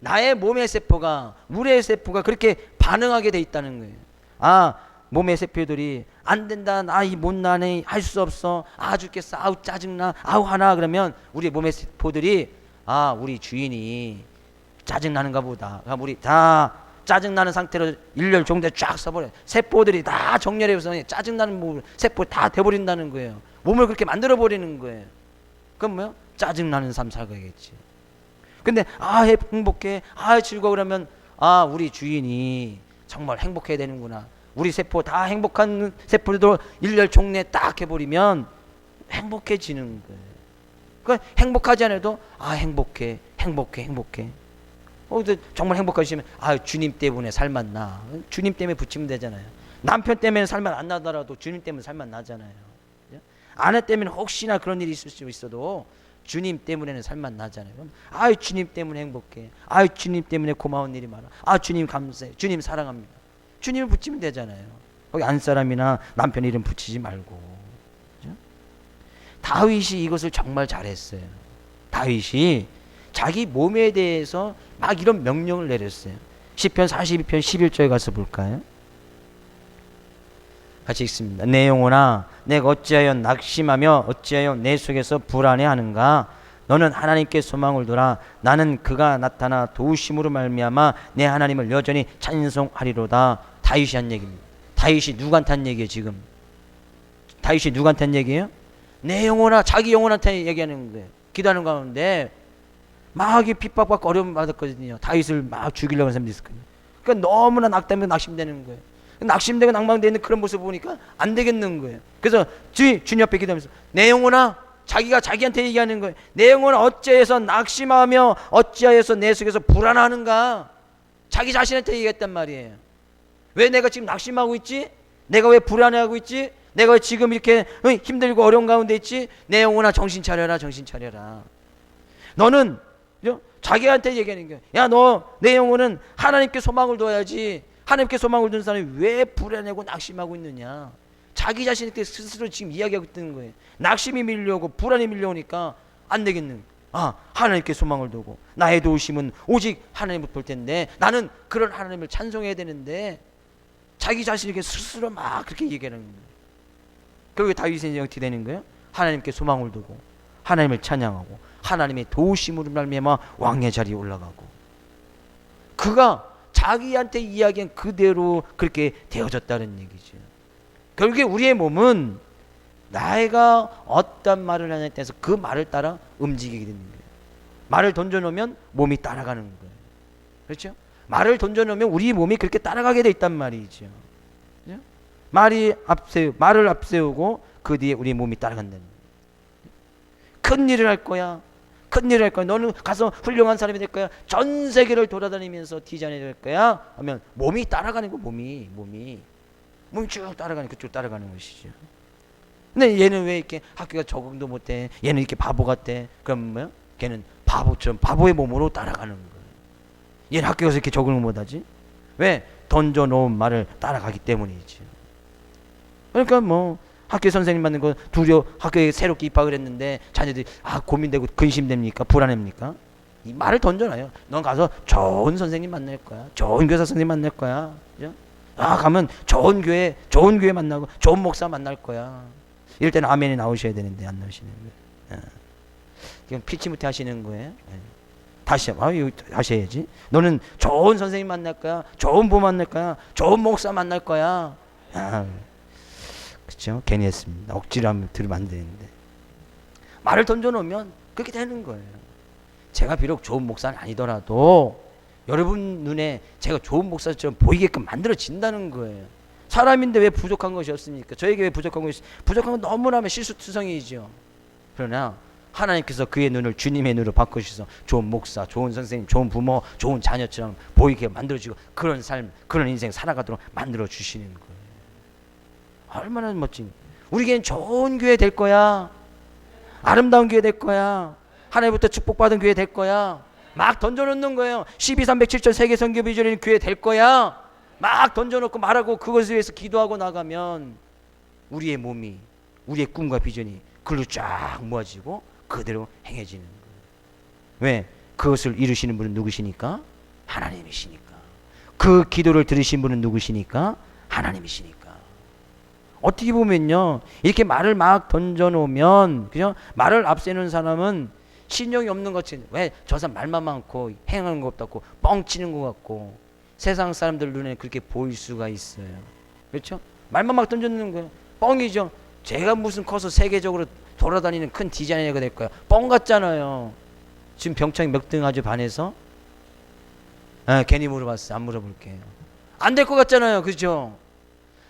나의 몸의 세포가, 우리의 세포가 그렇게 반응하게 돼 있다는 거예요. 아, 몸의 세포들이 안 된다, 나 이 못나네, 할 수 없어, 아 죽겠어, 아우 짜증나, 아우 화나, 그러면 우리 몸의 세포들이 아, 우리 주인이 짜증나는가 보다. 그러니까 우리 다 짜증나는 상태로 일렬 종대 쫙 써버려요. 세포들이 다 정렬해서 짜증나는 세포 다 돼버린다는 거예요. 몸을 그렇게 만들어버리는 거예요. 그럼 뭐요? 짜증나는 삶 살아야겠지. 근데 아 행복해, 아 즐거워, 그러면 아 우리 주인이 정말 행복해야 되는구나. 우리 세포 다 행복한 세포들도 일렬 종례 딱 해버리면 행복해지는 거예요. 그러니까 행복하지 않아도 아 행복해. 근데 정말 행복하시면 아 주님 때문에 살맛 나. 주님 때문에 붙이면 되잖아요. 남편 때문에 살맛 안 나더라도 주님 때문에 살맛 나잖아요. 아내 때문에 혹시나 그런 일이 있을 수 있어도 주님 때문에는 살맛 나잖아요. 아 주님 때문에 행복해. 아 주님 때문에 고마운 일이 많아. 아 주님 감사해. 주님 사랑합니다. 주님을 붙이면 되잖아요. 거기 안사람이나 남편 이름 붙이지 말고. 그죠? 다윗이 이것을 정말 잘했어요. 다윗이 자기 몸에 대해서 막 이런 명령을 내렸어요. 시편 42편 11절에 가서 볼까요? 같이 읽습니다. 내 영혼아, 내가 어찌하여 낙심하며 어찌하여 내 속에서 불안해하는가? 너는 하나님께 소망을 두라. 나는 그가 나타나 도우심으로 말미암아 내 하나님을 여전히 찬송하리로다. 다윗이 한 얘기입니다. 다윗이 누구한테 한 얘기예요? 지금 다윗이 누구한테 한 얘기예요? 내 영혼아, 자기 영혼한테 얘기하는 거예요. 기도하는 가운데 막 핍박받고 어려움 받았거든요. 다윗을 막 죽이려고 하는 사람도 있었거든요. 그러니까 너무나 낙심되는 거예요. 낙심되고 낭망되는 그런 모습을 보니까 안 되겠는 거예요. 그래서 주님 옆에 기도하면서 내 영혼아, 자기가 자기한테 얘기하는 거예요. 내 영혼아, 어찌해서 낙심하며 어찌하여서 내 속에서 불안하는가? 자기 자신한테 얘기했단 말이에요. 왜 내가 지금 낙심하고 있지? 내가 왜 불안해하고 있지? 내가 왜 지금 이렇게 힘들고 어려운 가운데 있지? 내 영혼아, 정신 차려라. 너는 자기한테 얘기하는 거야. 야, 너 내 영혼은 하나님께 소망을 둬야지. 하나님께 소망을 둔 사람이 왜 불안해하고 낙심하고 있느냐? 자기 자신한테 스스로 지금 이야기하고 있는 거예요. 낙심이 밀려오고 불안이 밀려오니까 안 되겠는. 아, 하나님께 소망을 두고 나의 도우심은 오직 하나님을 볼 텐데 나는 그런 하나님을 찬송해야 되는데 자기 자신에게 스스로 막 그렇게 얘기하는 거예요. 결국에 다윗이 어떻게 되는 거예요? 하나님께 소망을 두고 하나님을 찬양하고 하나님의 도우심으로 말미암아 왕의 자리에 올라가고, 그가 자기한테 이야기한 그대로 그렇게 되어졌다는 얘기죠. 결국에 우리의 몸은 내가 어떤 말을 하냐에 따라서 그 말을 따라 움직이게 되는 거예요. 말을 던져놓으면 몸이 따라가는 거예요. 그렇죠? 말을 던져놓으면 우리 몸이 그렇게 따라가게 돼 있단 말이죠. 그렇죠? 말을 앞세우고 그 뒤에 우리 몸이 따라간다는 거예요. 큰 일을 할 거야. 너는 가서 훌륭한 사람이 될 거야. 전 세계를 돌아다니면서 디자인이 될 거야. 하면 몸이 따라가는 거. 몸이 쭉 따라가는, 그쪽 따라가는 것이죠. 근데 얘는 왜 이렇게 학교가 적응도 못해? 얘는 이렇게 바보 같아? 그럼 뭐야? 걔는 바보처럼 바보의 몸으로 따라가는 거예요. 얘는 학교 가서 이렇게 적응을 못하지? 왜? 던져놓은 말을 따라가기 때문이지. 그러니까 뭐 학교 선생님 받는 거 학교에 새롭게 입학을 했는데 자녀들이 고민되고 근심됩니까? 불안합니까? 이 말을 던져놔요. 넌 가서 좋은 선생님 만날 거야. 좋은 교사 선생님 만날 거야. 그죠? 가면 좋은 교회 만나고 좋은 목사 만날 거야. 이럴 때는 아멘이 나오셔야 되는데 안 나오시는 거예요. 지금 피치 못해 하시는 거예요. 다시 하셔야지. 너는 좋은 선생님 만날 거야. 좋은 부모 만날 거야. 좋은 목사 만날 거야. 그렇죠? 괜히 했습니다. 억지로 하면 들으면 안 되는데. 말을 던져놓으면 그렇게 되는 거예요. 제가 비록 좋은 목사는 아니더라도 여러분 눈에 제가 좋은 목사처럼 보이게끔 만들어진다는 거예요. 사람인데 왜 부족한 것이 없습니까? 저에게 왜 부족한 것이, 부족한 건 너무나면 실수투성이죠. 그러나 하나님께서 그의 눈을 주님의 눈으로 바꾸셔서 좋은 목사, 좋은 선생님, 좋은 부모, 좋은 자녀처럼 보이게 만들어주고 그런 삶, 그런 인생 살아가도록 만들어주시는 거예요. 얼마나 멋진. 우리에겐 좋은 교회 될 거야. 아름다운 교회 될 거야. 하나님부터 축복받은 교회 될 거야. 막 던져놓는 거예요. 12.307절 세계 선교 비전인 교회 될 거야. 막 던져놓고 말하고 그것을 위해서 기도하고 나가면 우리의 몸이, 우리의 꿈과 비전이 글로 쫙 모아지고 그대로 행해지는 거예요. 왜? 그것을 이루시는 분은 누구시니까? 하나님이시니까. 그 기도를 들으신 분은 누구시니까? 하나님이시니까. 어떻게 보면요, 이렇게 말을 막 던져놓으면, 그죠? 말을 앞세우는 사람은 신용이 없는 것처럼, 왜? 저 사람 말만 많고 행하는 것 없다고 뻥치는 것 같고 세상 사람들 눈에 그렇게 보일 수가 있어요. 그렇죠? 말만 막 던져놓는 거예요. 뻥이죠. 제가 무슨 커서 세계적으로 돌아다니는 큰 디자이너가 될 거야. 뻥 같잖아요. 지금 병창이 몇 등 하죠, 반에서? 괜히 물어봤어요. 안 물어볼게요. 안 될 것 같잖아요. 그죠?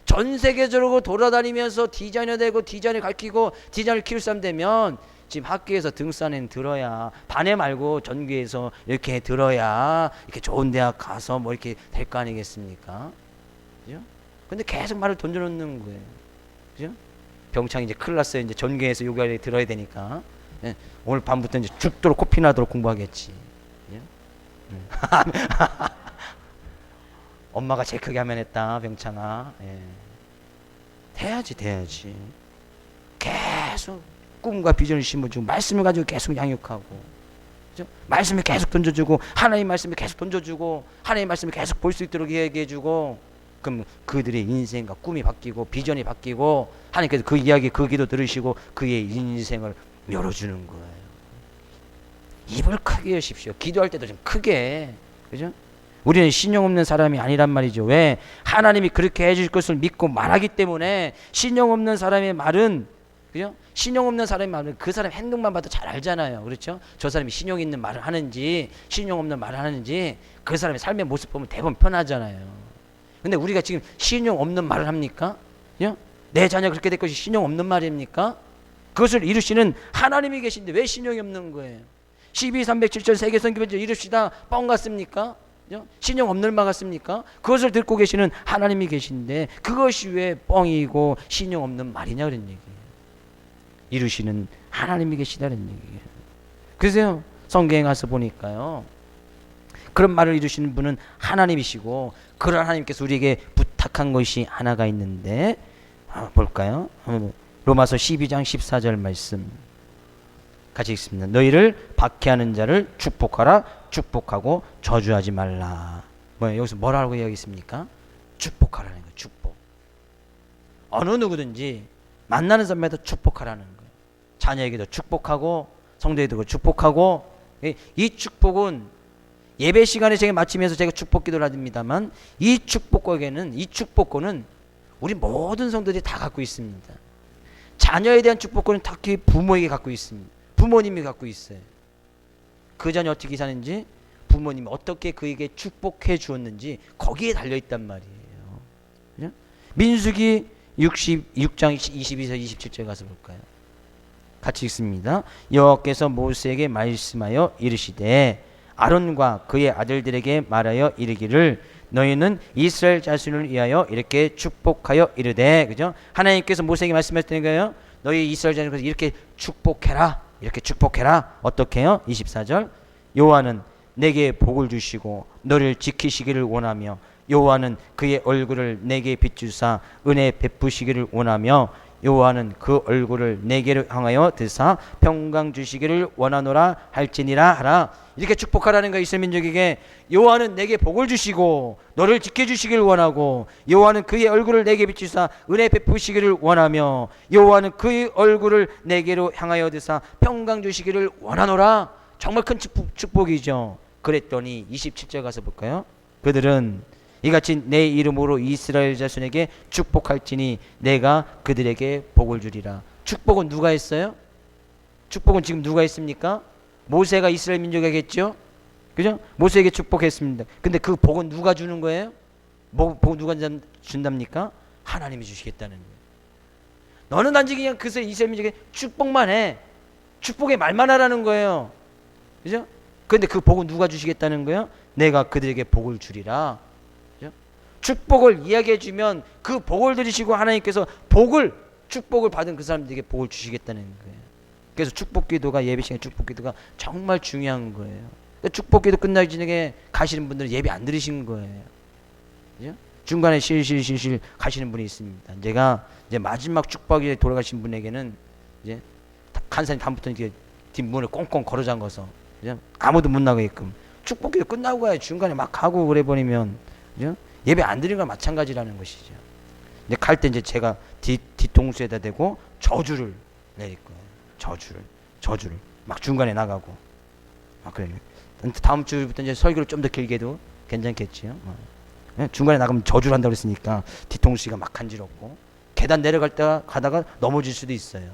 전 세계적으로 돌아다니면서 디자이너 되고 디자인을 가르치고 디자인을 키울 사람 되면 지금 학교에서 등산엔 들어야, 반에 말고 전교에서 이렇게 들어야 이렇게 좋은 대학 가서 뭐 이렇게 될 거 아니겠습니까? 그죠? 근데 계속 말을 던져놓는 거예요. 그죠? 병창이 이제 큰일 났어요. 이제 전교에서 요가를 들어야 되니까. 예, 오늘 밤부터 이제 죽도록 코피 나도록 공부하겠지. 예? 엄마가 제일 크게 하면 했다, 병창아. 예. 돼야지. 계속 꿈과 비전을 심어주고 말씀을 가지고 계속 양육하고, 그죠? 말씀을 계속 던져주고 하나님 말씀을 계속 던져주고 하나님 말씀을 계속 볼 수 있도록 얘기해주고, 그럼 그들의 인생과 꿈이 바뀌고 비전이 바뀌고 하나님께서 그 이야기, 그 기도 들으시고 그의 인생을 열어주는 거예요. 입을 크게 여십시오. 기도할 때도 좀 크게. 그죠? 우리는 신용 없는 사람이 아니란 말이죠. 왜? 하나님이 그렇게 해줄 것을 믿고 말하기 때문에. 신용 없는 사람의 말은, 그죠? 신용 없는 사람의 말은 그 사람 행동만 봐도 잘 알잖아요. 그렇죠? 저 사람이 신용 있는 말을 하는지 신용 없는 말을 하는지 그 사람의 삶의 모습 보면 대부분 편하잖아요. 근데 우리가 지금 신용 없는 말을 합니까? 그죠? 내 자녀가 그렇게 될 것이 신용 없는 말입니까? 그것을 이루시는 하나님이 계신데 왜 신용이 없는 거예요? 12.307절 세계 선교 비전 이룹시다 뻥 같습니까? 신용 없는 말 같습니까? 그것을 듣고 계시는 하나님이 계신데 그것이 왜 뻥이고 신용 없는 말이냐 그런 얘기예요. 이루시는 하나님이 계시다는 얘기예요. 그래서 성경에 가서 보니까요, 그런 말을 이루시는 분은 하나님이시고 그런 하나님께서 우리에게 부탁한 것이 하나가 있는데, 볼까요? 로마서 12장 14절 말씀 같이 읽습니다. 너희를 박해하는 자를 축복하라. 축복하고 저주하지 말라. 여기서 뭐라고 이야기했습니까? 축복하라는 거예요. 축복. 어느 누구든지 만나는 사람마다 축복하라는 거예요. 자녀에게도 축복하고 성도에게도 축복하고. 이 축복은 예배 시간에 제가 마치면서 제가 축복 기도를 합니다만, 이 축복권은 우리 모든 성도들이 다 갖고 있습니다. 자녀에 대한 축복권은 특히 부모에게 갖고 있습니다. 부모님이 갖고 있어요. 그 자녀 어떻게 사는지, 부모님이 어떻게 그에게 축복해 주었는지 거기에 달려있단 말이에요. 그죠? 민수기 66장 22절 27절 가서 볼까요? 같이 읽습니다. 여호와께서 모세에게 말씀하여 이르시되 아론과 그의 아들들에게 말하여 이르기를 너희는 이스라엘 자손을 위하여 이렇게 축복하여 이르되, 그죠? 하나님께서 모세에게 말씀하셨다는 거예요. 너희 이스라엘 자손을 이렇게 축복해라. 이렇게 축복해라. 어떻게 해요? 24절. 여호와는 내게 복을 주시고 너를 지키시기를 원하며 여호와는 그의 얼굴을 내게 비추사 은혜 베푸시기를 원하며 여호와는 그 얼굴을 내게로 향하여 드사 평강 주시기를 원하노라 할지니라 하라. 이렇게 축복하라는 거예요. 이스라엘 민족에게 여호와는 내게 복을 주시고 너를 지켜주시기를 원하고 여호와는 그의 얼굴을 내게 비추사 은혜 베푸시기를 원하며 여호와는 그의 얼굴을 내게로 향하여 드사 평강 주시기를 원하노라. 정말 큰 축복이죠. 그랬더니 27절 가서 볼까요? 그들은 이같이 내 이름으로 이스라엘 자손에게 축복할지니 내가 그들에게 복을 주리라. 축복은 누가 했어요? 축복은 지금 누가 했습니까? 모세가 이스라엘 민족에게 했죠. 그죠? 모세에게 축복했습니다. 근데 그 복은 누가 주는 거예요? 복 누가 준답니까? 하나님이 주시겠다는 거예요. 너는 단지 그냥 그 이스라엘 민족에게 축복만 해. 축복의 말만 하라는 거예요. 그죠? 근데 그 복은 누가 주시겠다는 거예요? 내가 그들에게 복을 주리라. 그죠? 축복을 이야기해 주면 그 복을 들으시고 하나님께서 복을 축복을 받은 그 사람들에게 복을 주시겠다는 거예요. 그래서 축복기도가, 예배 시간에 축복기도가 정말 중요한 거예요. 축복기도 끝나기 전에 가시는 분들은 예배 안 들으신 거예요. 그죠? 중간에 실실 가시는 분이 있습니다. 제가 이제 마지막 축복에 돌아가신 분에게는 이제 간사님 다음부터 이렇게 뒷문을 꽁꽁 걸어 잠궈서 아무도 못 나가게끔, 축복기도 끝나고 가야 중간에 막 가고 그래 버리면 그죠? 예배 안 드리는 건 마찬가지라는 것이죠. 이제 갈 때 이제 제가 뒤통수에다 대고 저주를 내릴 거예요. 저주를 막 중간에 나가고. 그래요. 다음 주부터 이제 설교를 좀 더 길게 해도 괜찮겠지요. 중간에 나가면 저주를 한다고 했으니까 뒤통수가 막 간지럽고, 계단 내려갈 때 가다가 넘어질 수도 있어요.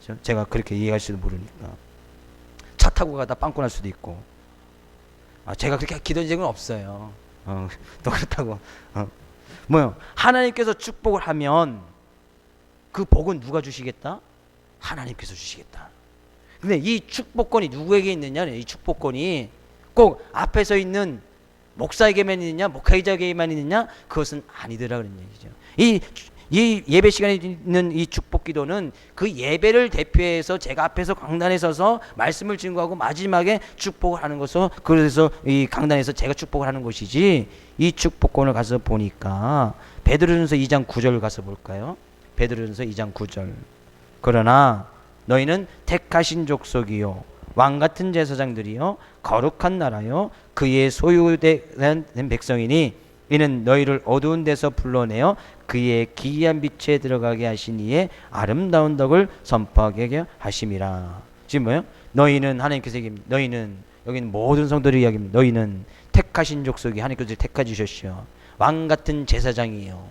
그렇죠? 제가 그렇게 이해할지도 모르니까. 차 타고 가다 빵꾸 날 수도 있고. 제가 그렇게 기도한 적은 없어요. 또 그렇다고. 뭐요? 하나님께서 축복을 하면 그 복은 누가 주시겠다? 하나님께서 주시겠다. 근데 이 축복권이 누구에게 있느냐? 이 축복권이 꼭 앞에 서 있는 목사에게만 있느냐, 목회자에게만 있느냐? 그것은 아니더라 그런 얘기죠. 이 예배 시간에 있는 이 축복 기도는 그 예배를 대표해서 제가 앞에서 강단에 서서 말씀을 증거하고 마지막에 축복을 하는 것으로, 그래서 이 강단에서 제가 축복을 하는 것이지, 이 축복권을 가서 보니까 베드로전서 2장 9절 가서 볼까요? 베드로전서 2장 9절. 그러나 너희는 택하신 족속이요 왕같은 제사장들이요 거룩한 나라요 그의 소유된 백성이니 이는 너희를 어두운 데서 불러내어 그의 기이한 빛에 들어가게 하신 이의 아름다운 덕을 선포하게 하심이라. 지금 뭐예요? 너희는, 하나님께서 얘기합니다. 너희는, 여기는 모든 성도들이 이야기합니다. 너희는 택하신 족속이, 하나님께서 택하 주셨시오. 왕같은 제사장이요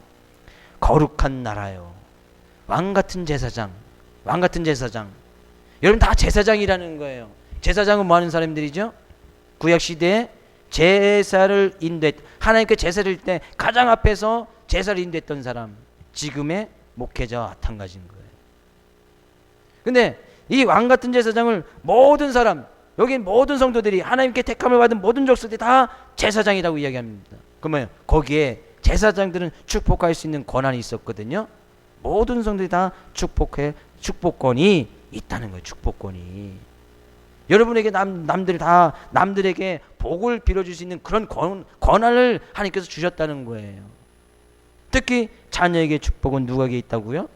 거룩한 나라요. 왕같은 제사장. 여러분 다 제사장이라는 거예요. 제사장은 뭐 하는 사람들이죠? 구약시대에 제사를 인도했, 하나님께 제사를 드릴 때 가장 앞에서 제사를 인도했던 사람, 지금의 목회자와 마찬가지인 거예요. 근데 이 왕같은 제사장을 모든 사람, 여기 모든 성도들이, 하나님께 택함을 받은 모든 족속들이 다 제사장이라고 이야기합니다. 그러면 거기에 제사장들은 축복할 수 있는 권한이 있었거든요. 모든 성도들이 다 축복권이 있다는 거예요. 축복권이. 여러분에게 남들에게 복을 빌어줄 수 있는 그런 권한을 하나님께서 주셨다는 거예요. 특히 자녀에게 축복은 누구에게 있다고요?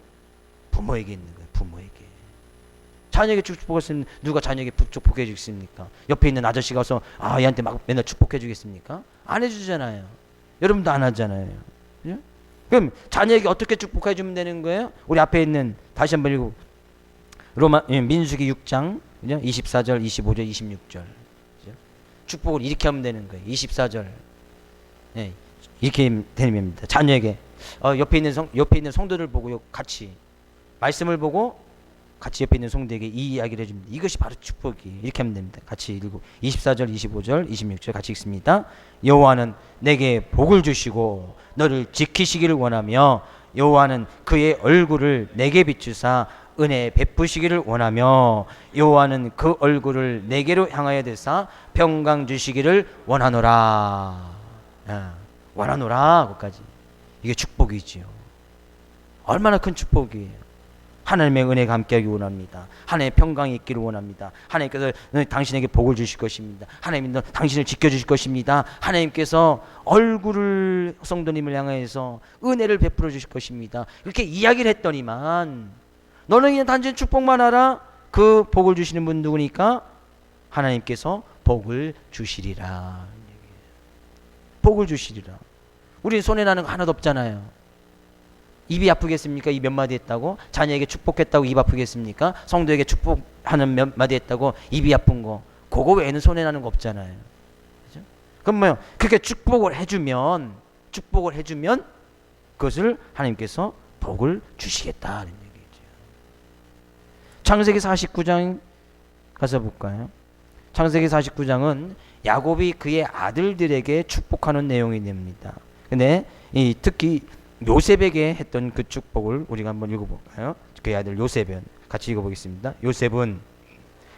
부모에게 있는 거예요. 부모에게. 자녀에게 축복할 수 있는, 누가 자녀에게 축복해 주겠습니까? 옆에 있는 아저씨가 와서 얘한테 막 맨날 축복해 주겠습니까? 안 해주잖아요. 여러분도 안 하잖아요. 예? 그럼 자녀에게 어떻게 축복해 주면 되는 거예요? 우리 앞에 있는, 다시 한번 읽고, 민수기 6장 24절, 25절, 26절. 축복을 이렇게 하면 되는 거예요. 24절. 네, 이렇게 되는 겁니다. 자녀에게 옆에 있는 성도를 보고 같이 말씀을 보고 같이 옆에 있는 성도에게 이 이야기를 해줍니다. 이것이 바로 축복이. 이렇게 하면 됩니다. 같이 읽고 24절, 25절, 26절 같이 읽습니다. 여호와는 내게 복을 주시고 너를 지키시기를 원하며 여호와는 그의 얼굴을 내게 비추사 은혜 베푸시기를 원하며 여호와는 그 얼굴을 내게로 향하여 대사 평강 주시기를 원하노라. 원하노라. 거기까지. 이게 축복이지요. 얼마나 큰 축복이에요. 하나님의 은혜가 함께하기 원합니다. 하나님의 평강이 있기를 원합니다. 하나님께서 당신에게 복을 주실 것입니다. 하나님은 당신을 지켜주실 것입니다. 하나님께서 얼굴을 성도님을 향해서 은혜를 베풀어 주실 것입니다. 이렇게 이야기를 했더니만 너는 그냥 단지 축복만 하라. 그 복을 주시는 분 누구니까? 하나님께서 복을 주시리라. 복을 주시리라. 우리는 손해나는 거 하나도 없잖아요. 입이 아프겠습니까? 입 몇 마디 했다고? 자녀에게 축복했다고 입 아프겠습니까? 성도에게 축복하는 몇 마디 했다고 입이 아픈 거. 그거 외에는 손해나는 거 없잖아요. 그죠? 그럼 뭐요? 그렇게 축복을 해주면 그것을 하나님께서 복을 주시겠다는 얘기죠. 창세기 49장 가서 볼까요? 창세기 49장은 야곱이 그의 아들들에게 축복하는 내용이 됩니다. 근데 특히 요셉에게 했던 그 축복을 우리가 한번 읽어볼까요? 그의 아들 요셉은 같이 읽어보겠습니다. 요셉은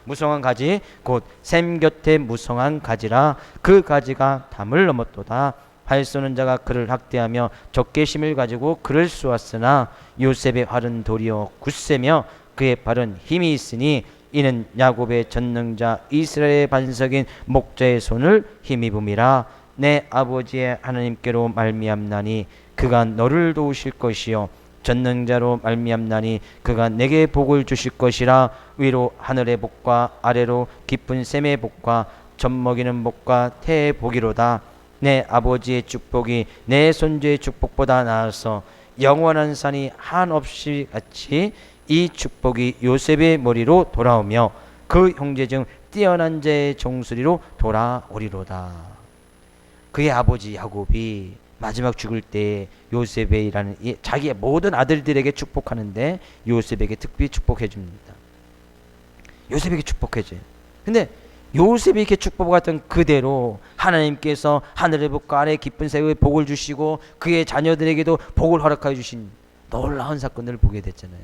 무성한 가지 곧 샘 곁에 무성한 가지라 그 가지가 담을 넘었도다 활 쏘는 자가 그를 학대하며 적개심을 가지고 그를 쏘았으나 요셉의 활은 도리어 굳세며 그의 발은 힘이 있으니 이는 야곱의 전능자 이스라엘의 반석인 목자의 손을 힘입음이라. 내 아버지의 하나님께로 말미암나니 그가 너를 도우실 것이요 전능자로 말미암나니 그가 내게 복을 주실 것이라. 위로 하늘의 복과 아래로 깊은 샘의 복과 젖먹이는 복과 태의 복이로다. 내 아버지의 축복이 내 손주의 축복보다 나아서 영원한 산이 한없이 같이 이 축복이 요셉의 머리로 돌아오며 그 형제 중 뛰어난 자의 종소리로 돌아오리로다. 그의 아버지 야곱이 마지막 죽을 때 요셉이라는 자기의 모든 아들들에게 축복하는데 요셉에게 특별히 축복해 줍니다. 요셉에게 축복해줘요. 근데 요셉이 이렇게 축복받던 그대로 하나님께서 하늘의 복과 아래의 깊은 새의 복을 주시고 그의 자녀들에게도 복을 허락하여 주신 놀라운 사건들을 보게 됐잖아요.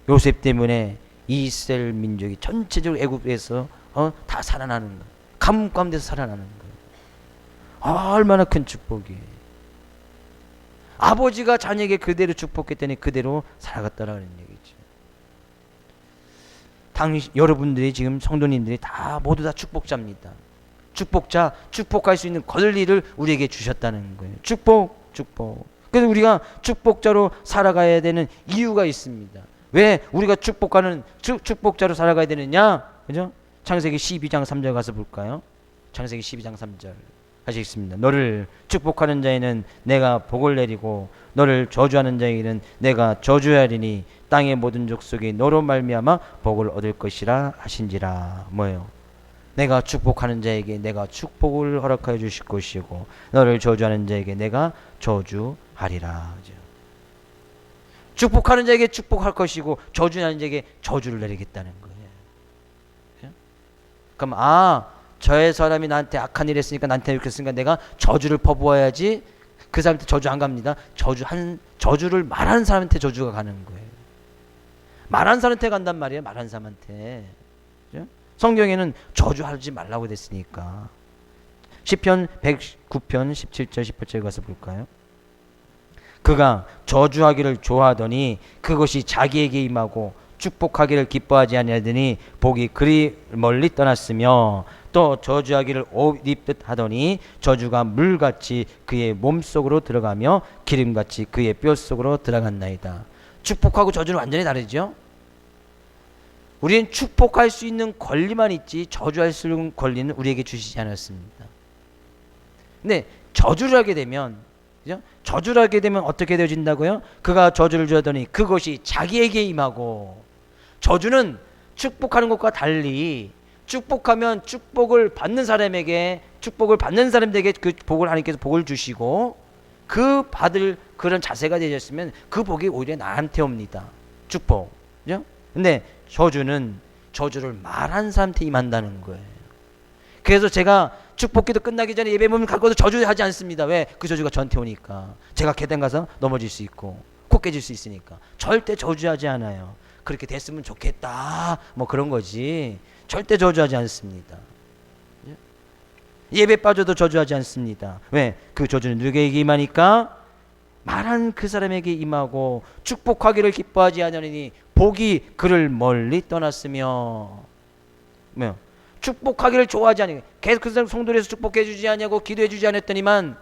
요셉 때문에 이스라엘 민족이 전체적으로 애굽에서 다 살아나는 거예요. 가뭄 가운데서 살아나는 거예요. 얼마나 큰 축복이에요. 아버지가 자녀에게 그대로 축복했더니 그대로 살아갔다라는 얘기죠. 여러분들이 지금 성도님들이 다 모두 다 축복자입니다. 축복자, 축복할 수 있는 권리를 우리에게 주셨다는 거예요. 축복. 그래서 우리가 축복자로 살아가야 되는 이유가 있습니다. 왜 우리가 축복자로 살아가야 되느냐? 그죠? 창세기 12장 3절 가서 볼까요? 창세기 12장 3절 하시겠습니다. 너를 축복하는 자에는 내가 복을 내리고 너를 저주하는 자에게는 내가 저주하리니 땅의 모든 족속이 너로 말미암아 복을 얻을 것이라 하신지라. 뭐예요? 내가 축복하는 자에게 내가 축복을 허락하여 주실 것이고 너를 저주하는 자에게 내가 저주하리라. 축복하는 자에게 축복할 것이고 저주하는 자에게 저주를 내리겠다는 거예요. 그럼 저의 사람이 나한테 악한 일 했으니까 나한테 이렇게 했으니까 내가 저주를 퍼부어야지. 그 사람한테 저주 안 갑니다. 저주를 말하는 사람한테 저주가 가는 거예요. 말하는 사람한테 간단 말이에요. 말하는 사람한테. 그죠? 성경에는 저주하지 말라고 됐으니까. 시편 109편 17절 18절 가서 볼까요? 그가 저주하기를 좋아하더니 그것이 자기에게 임하고 축복하기를 기뻐하지 아니하더니 복이 그리 멀리 떠났으며 또 저주하기를 옷 입듯 하더니 저주가 물같이 그의 몸속으로 들어가며 기름같이 그의 뼛속으로 들어갔나이다. 축복하고 저주는 완전히 다르죠. 우리는 축복할 수 있는 권리만 있지 저주할 수 있는 권리는 우리에게 주시지 않았습니다. 근데 저주를 하게 되면, 그죠? 저주를 하게 되면 어떻게 되어진다고요? 그가 저주를 주하더니 그것이 자기에게 임하고, 저주는 축복하는 것과 달리 축복하면 축복을 받는 사람들에게 그 복을 하나님께서 복을 주시고 그 받을 그런 자세가 되셨으면 그 복이 오히려 나한테 옵니다. 축복. 그죠? 근데 저주는 저주를 말한 사람한테 임한다는 거예요. 그래서 제가 축복기도 끝나기 전에 예배문을 갖고도 저주하지 않습니다. 왜? 그 저주가 저한테 오니까. 제가 계단 가서 넘어질 수 있고 코 깨질 수 있으니까. 절대 저주하지 않아요. 그렇게 됐으면 좋겠다 뭐 그런 거지 절대 저주하지 않습니다. 예배 빠져도 저주하지 않습니다. 왜? 그 저주는 누구에게 임하니까? 말한 그 사람에게 임하고 축복하기를 기뻐하지 않으니 복이 그를 멀리 떠났으며, 뭐요? 축복하기를 좋아하지 않으니 계속 그 사람 성도에서 축복해 주지 않냐고 기도해 주지 않았더니만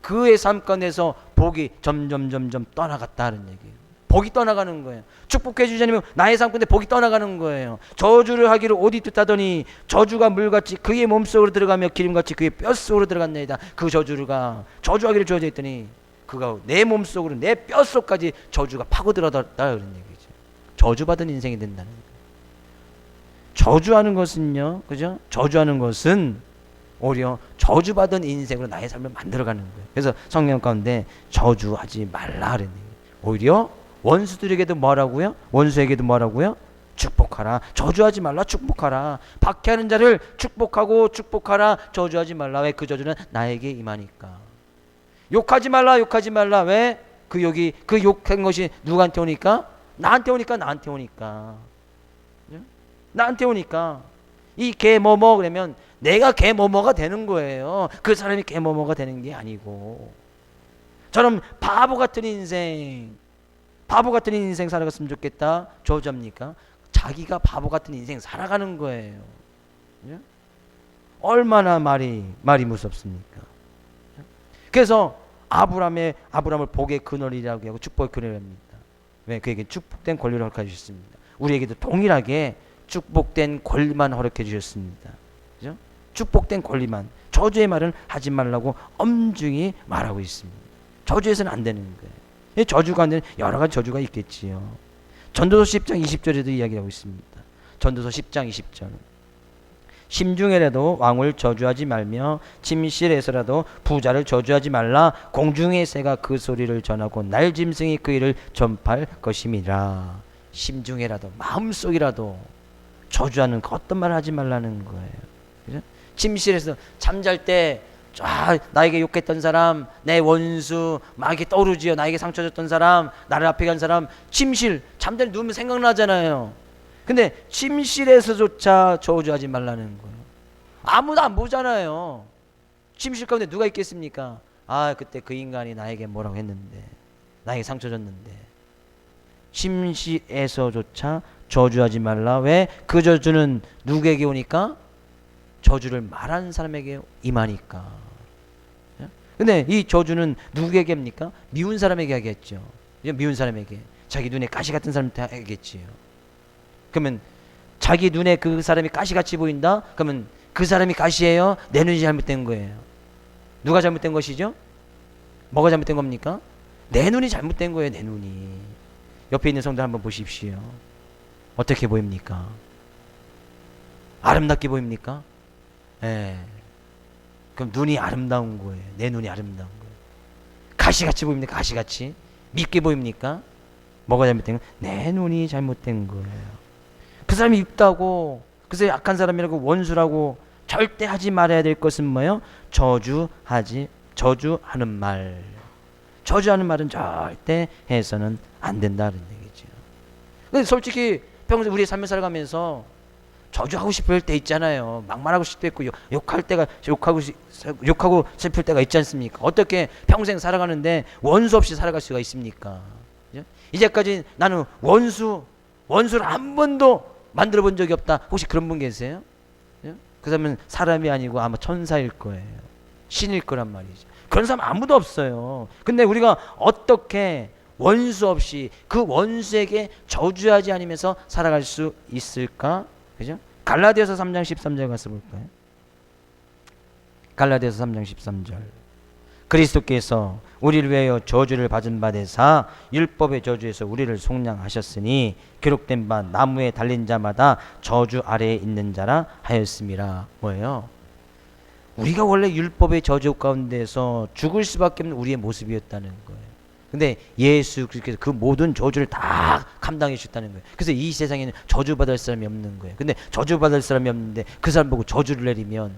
그의 삶 가운데서 복이 점점 떠나갔다는 얘기예요. 복이 떠나가는 거예요. 축복해 주지 않으면 나의 삶 가운데 복이 떠나가는 거예요. 저주를 하기를 옷 입듯 하더니 저주가 물같이 그의 몸속으로 들어가며 기름같이 그의 뼛속으로 들어갔나이다. 그 저주가 저주하기를 좋아져 있더니 그가 내 몸속으로 내 뼛속까지 저주가 파고들어갔다 그런 얘기죠. 저주받은 인생이 된다는 거예요. 저주하는 것은요, 그죠? 저주하는 것은 오히려 저주받은 인생으로 나의 삶을 만들어가는 거예요. 그래서 성경 가운데 저주하지 말라 그랬네요. 오히려 원수들에게도 뭐라고요? 원수에게도 뭐라고요? 축복하라. 저주하지 말라. 축복하라. 박해하는 자를 축복하라. 저주하지 말라. 왜? 그 저주는 나에게 임하니까. 욕하지 말라. 왜? 그 욕한 것이 누구한테 오니까? 나한테 오니까. 이 개 뭐뭐 그러면 내가 개뭐뭐가 되는 거예요. 그 사람이 개뭐뭐가 되는 게 아니고. 저는 바보 같은 인생 살아갔으면 좋겠다. 저주합니까? 자기가 바보 같은 인생 살아가는 거예요. 얼마나 말이 무섭습니까? 그래서 아브라함을 복의 근원이라고 하고 축복의 근원입니다. 왜? 그에게 축복된 권리를 허락해 주셨습니다. 우리에게도 동일하게 축복된 권리만 허락해 주셨습니다. 그죠? 축복된 권리만. 저주의 말은 하지 말라고 엄중히 말하고 있습니다. 저주해서는 안 되는 거예요. 저주가 안 되는 여러 가지 저주가 있겠지요. 전도서 10장 20절에도 이야기하고 있습니다. 전도서 10장 20절. 심중에라도 왕을 저주하지 말며 침실에서라도 부자를 저주하지 말라. 공중의 새가 그 소리를 전하고 날짐승이 그 일을 전파할 것임이라. 심중에라도 마음속이라도 저주하는 그 어떤 말을 하지 말라는 거예요. 그죠? 침실에서 잠잘 때 나에게 욕했던 사람, 내 원수 막 이렇게 떠오르지요. 나에게 상처 줬던 사람, 나를 앞에 간 사람, 침실 잠잘 때 누우면 생각나잖아요. 근데 침실에서조차 저주하지 말라는 거예요. 아무도 안 보잖아요. 침실 가운데 누가 있겠습니까? 그때 그 인간이 나에게 뭐라고 했는데, 나에게 상처 줬는데. 침실에서조차 저주하지 말라. 왜? 그 저주는 누구에게 오니까? 저주를 말하는 사람에게 임하니까. 근데 이 저주는 누구에게 합니까? 미운 사람에게 하겠죠. 미운 사람에게. 자기 눈에 가시 같은 사람한테 하겠지요. 그러면 자기 눈에 그 사람이 가시같이 보인다? 그러면 그 사람이 가시예요? 내 눈이 잘못된 거예요. 누가 잘못된 것이죠? 뭐가 잘못된 겁니까? 내 눈이 잘못된 거예요. 내 눈이. 옆에 있는 성도 한번 보십시오. 어떻게 보입니까? 아름답게 보입니까? 예. 그럼 눈이 아름다운 거예요. 내 눈이 아름다운 거예요. 가시같이 보입니까? 가시같이. 밉게 보입니까? 뭐가 잘못된 거예요? 내 눈이 잘못된 거예요. 그 사람이 밉다고, 그 사람이 악한 사람이라고, 원수라고 절대 하지 말아야 될 것은 뭐예요? 저주하는 말. 저주하는 말은 절대 해서는 안 된다는 얘기죠. 근데 솔직히 평소 우리의 삶을 살아가면서 저주하고 싶을 때 있잖아요. 막말하고 싶을 때 있고, 욕하고 싶을 때가 있지 않습니까? 어떻게 평생 살아가는데 원수 없이 살아갈 수가 있습니까? 그죠? 이제까지 나는 원수를 한 번도 만들어 본 적이 없다. 혹시 그런 분 계세요? 그 사람은 사람이 아니고 아마 천사일 거예요. 신일 거란 말이죠. 그런 사람 아무도 없어요. 근데 우리가 어떻게 원수 없이 그 원수에게 저주하지 않으면서 살아갈 수 있을까? 그죠? 갈라디아서 3장 13절 가서 볼까요? 갈라디아서 3장 13절. 그리스도께서 우리를 위하여 저주를 받은 바 되사 율법의 저주에서 우리를 속량하셨으니 기록된 바 나무에 달린 자마다 저주 아래에 있는 자라 하였음이라. 뭐예요? 우리가 원래 율법의 저주 가운데서 죽을 수밖에 없는 우리의 모습이었다는 거예요. 근데 예수 그리스도께서 그 모든 저주를 다 감당해 주셨다는 거예요. 그래서 이 세상에는 저주받을 사람이 없는 거예요. 근데 저주받을 사람이 없는데 그 사람 보고 저주를 내리면,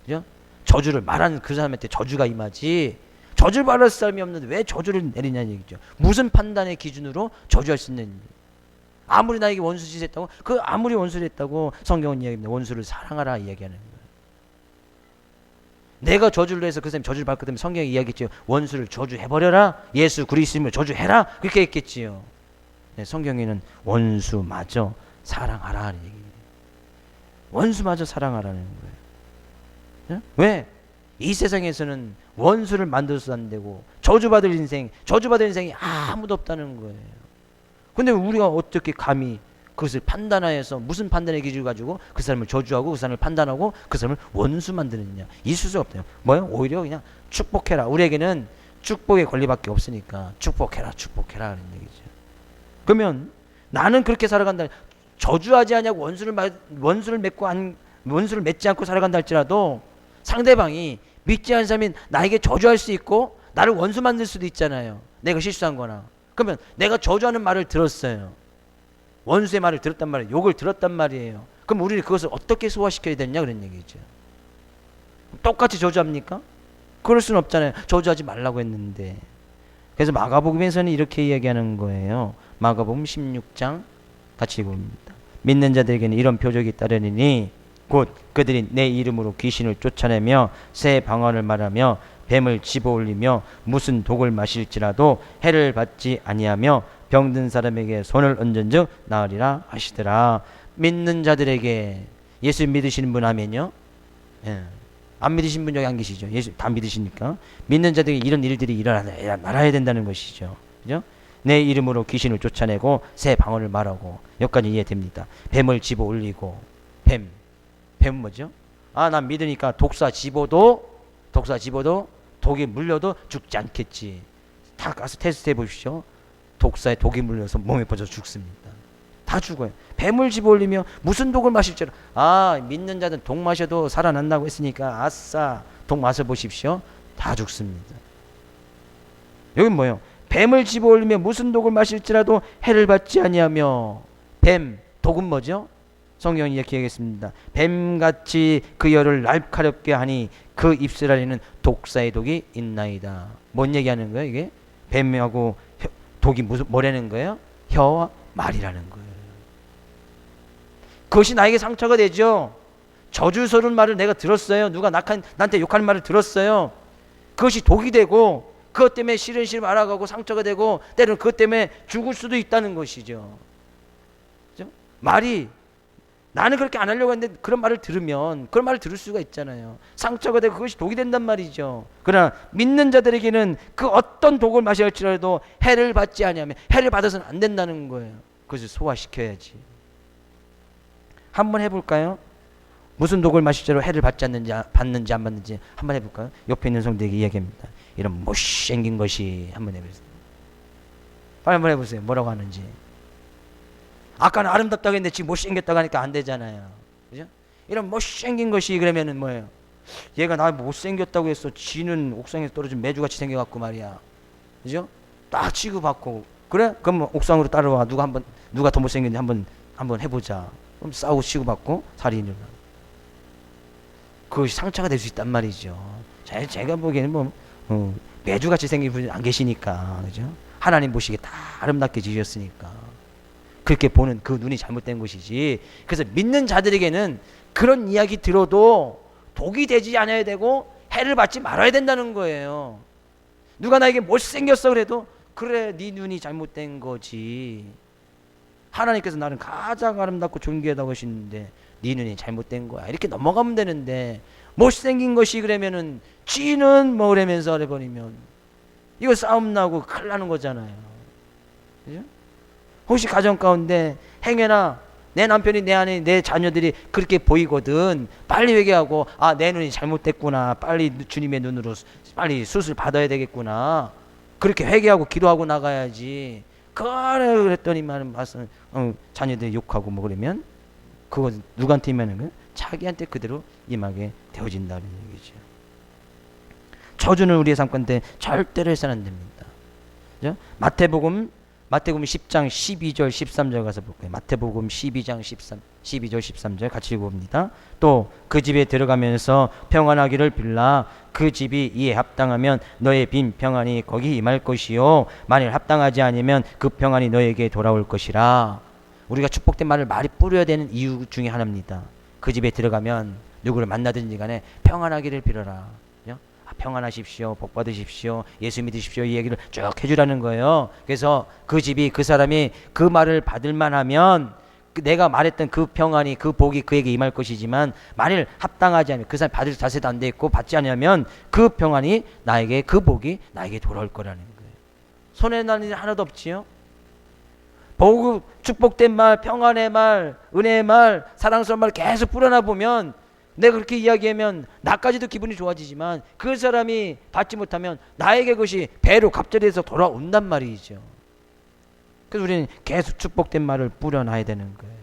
그죠? 저주를 말하는 그 사람한테 저주가 임하지, 저주를 받을 사람이 없는데 왜 저주를 내리냐는 얘기죠. 무슨 판단의 기준으로 저주할 수 있는지. 아무리 나에게 원수짓 했다고, 아무리 원수를 했다고 성경은 이야기합니다. 원수를 사랑하라 이야기하는 거예요. 내가 저주를 해서 그 사람이 저주를 받기 때문에 성경이 이야기했죠. 원수를 저주해버려라. 예수 그리스도를 저주해라. 그렇게 했겠지요. 네, 성경에는 원수마저 사랑하라 하는 얘기입니다. 원수마저 사랑하라는 거예요. 네? 왜? 이 세상에서는 원수를 만들어서 안 되고 저주받을 인생이 아무도 없다는 거예요. 근데 우리가 어떻게 감히 그것을 판단하여서 무슨 판단의 기준을 가지고 그 사람을 저주하고 그 사람을 판단하고 그 사람을 원수 만드느냐. 있을 수가 없대요. 뭐요? 오히려 그냥 축복해라. 우리에게는 축복의 권리밖에 없으니까 축복해라 하는 얘기죠. 그러면 나는 그렇게 살아간다. 저주하지 않냐고 원수를 맺지 않고 살아간다 할지라도 상대방이 믿지 않은 사람이 나에게 저주할 수 있고 나를 원수 만들 수도 있잖아요. 내가 실수한 거나. 그러면 내가 저주하는 말을 들었어요. 원수의 말을 들었단 말이에요. 욕을 들었단 말이에요. 그럼 우리는 그것을 어떻게 소화시켜야 되냐 그런 얘기죠. 똑같이 저주합니까? 그럴 수는 없잖아요. 저주하지 말라고 했는데. 그래서 마가복음에서는 이렇게 이야기하는 거예요. 마가복음 16장 같이 읽어봅니다. 믿는 자들에게는 이런 표적이 따르니 곧 그들이 내 이름으로 귀신을 쫓아내며 새 방언을 말하며 뱀을 집어올리며 무슨 독을 마실지라도 해를 받지 아니하며 병든 사람에게 손을 얹은즉 나으리라 하시더라. 믿는 자들에게, 예수 믿으시는 분 하면요, 예. 안 믿으신 분 여기 안 계시죠? 예수 다 믿으시니까 믿는 자들에게 이런 일들이 일어나야 말아야 된다는 것이죠. 그죠? 내 이름으로 귀신을 쫓아내고 새 방언을 말하고, 여기까지 이해됩니다. 뱀을 집어 올리고, 뱀 뭐죠? 아, 난 믿으니까 독사 집어도 독이 물려도 죽지 않겠지. 다 가서 테스트 해보십시오. 독사에 독이 물려서 몸에 퍼져 죽습니다. 다 죽어요. 뱀을 집어 올리며 무슨 독을 마실지, 아, 믿는 자는 독 마셔도 살아난다고 했으니까 아싸 독 마셔보십시오. 다 죽습니다. 여긴 뭐예요? 뱀을 집어 올리며 무슨 독을 마실지라도 해를 받지 아니하며, 뱀, 독은 뭐죠? 성경이 이렇게 얘기했습니다. 뱀같이 그 혀를 날카롭게 하니 그 입술 안에는 독사의 독이 있나이다. 뭔 얘기하는 거예요 이게? 뱀하고 독이 무슨 뭐라는 거예요? 혀와 말이라는 거예요. 그것이 나에게 상처가 되죠. 저주스러운 말을 내가 들었어요. 누가 나한테 욕하는 말을 들었어요. 그것이 독이 되고, 그것 때문에 시름시름 알아가고 상처가 되고, 때로는 그것 때문에 죽을 수도 있다는 것이죠. 그죠? 말이, 나는 그렇게 안 하려고 했는데 그런 말을 들으면 그런 말을 들을 수가 있잖아요. 상처가 되고 그것이 독이 된단 말이죠. 그러나 믿는 자들에게는 그 어떤 독을 마셔야 할지라도 해를 받지 아니하면, 해를 받아서는 안 된다는 거예요. 그것을 소화시켜야지. 한번 해볼까요? 무슨 독을 마실지라도 해를 받지 않는지, 받는지 안 받는지 한번 해볼까요? 옆에 있는 성도에게 이야기합니다. 이런 못생긴 것이, 한번 해보세요. 빨리 한번 해보세요. 뭐라고 하는지. 아까는 아름답다고 했는데 지금 못생겼다고 하니까 안 되잖아요. 그죠? 이런 못생긴 것이, 그러면은 뭐예요? 얘가 나 못생겼다고 했어. 지는 옥상에서 떨어진 매주같이 생겨갖고 말이야. 그죠? 딱 취급받고. 그래? 그럼 옥상으로 따라와. 누가 더 못생겼는지 한번 해보자. 그럼 싸우고 치고받고 살인을. 그것이 상처가 될 수 있단 말이죠. 제가 보기에는 매주같이 생긴 분이 안 계시니까. 그죠? 하나님 보시기에 다 아름답게 지으셨으니까. 그렇게 보는 그 눈이 잘못된 것이지. 그래서 믿는 자들에게는 그런 이야기 들어도 독이 되지 않아야 되고 해를 받지 말아야 된다는 거예요. 누가 나에게 못생겼어 그래도, 그래, 네 눈이 잘못된 거지. 하나님께서 나는 가장 아름답고 존귀하다고 하시는데 네 눈이 잘못된 거야. 이렇게 넘어가면 되는데, 못생긴 것이 그러면은 쥐는 뭐 그러면서 해버리면 이거 싸움 나고 큰일 나는 거잖아요. 그죠? 혹시 가정 가운데 행여나 내 남편이, 내 아내, 내 자녀들이 그렇게 보이거든, 빨리 회개하고, 아, 내 눈이 잘못됐구나, 빨리 주님의 눈으로 빨리 수술 받아야 되겠구나, 그렇게 회개하고 기도하고 나가야지. 그래 그랬더니만 말씀, 자녀들이 욕하고 뭐 그러면 그거 누구한테 임하는 거예요? 자기한테 그대로 임하게 되어진다는 얘기죠. 저주는 우리의 삶 가운데 절대로 해서는 안 됩니다. 그죠? 마태복음 10장 12절 13절 가서 볼까요? 마태복음 12장 12절 13절 같이 읽어봅니다. 또 그 집에 들어가면서 평안하기를 빌라. 그 집이 이에 합당하면 너의 빈 평안이 거기 임할 것이요, 만일 합당하지 않으면 그 평안이 너에게 돌아올 것이라. 우리가 축복된 말을 많이 뿌려야 되는 이유 중에 하나입니다. 그 집에 들어가면 누구를 만나든지 간에 평안하기를 빌어라. 평안하십시오, 복 받으십시오, 예수 믿으십시오, 이 얘기를 쭉 해주라는 거예요. 그래서 그 집이, 그 사람이 그 말을 받을 만하면 내가 말했던 그 평안이, 그 복이 그에게 임할 것이지만, 만일 합당하지 않으면, 그 사람이 받을 자세도 안 돼 있고 받지 않으면 그 평안이 나에게, 그 복이 나에게 돌아올 거라는 거예요. 손해 나는 일 하나도 없지요. 복, 축복된 말, 평안의 말, 은혜의 말, 사랑스러운 말 계속 뿌려나 보면, 내가 그렇게 이야기하면 나까지도 기분이 좋아지지만 그 사람이 받지 못하면 나에게 그것이 배로 갑절해서 돌아온단 말이죠. 그래서 우리는 계속 축복된 말을 뿌려놔야 되는 거예요.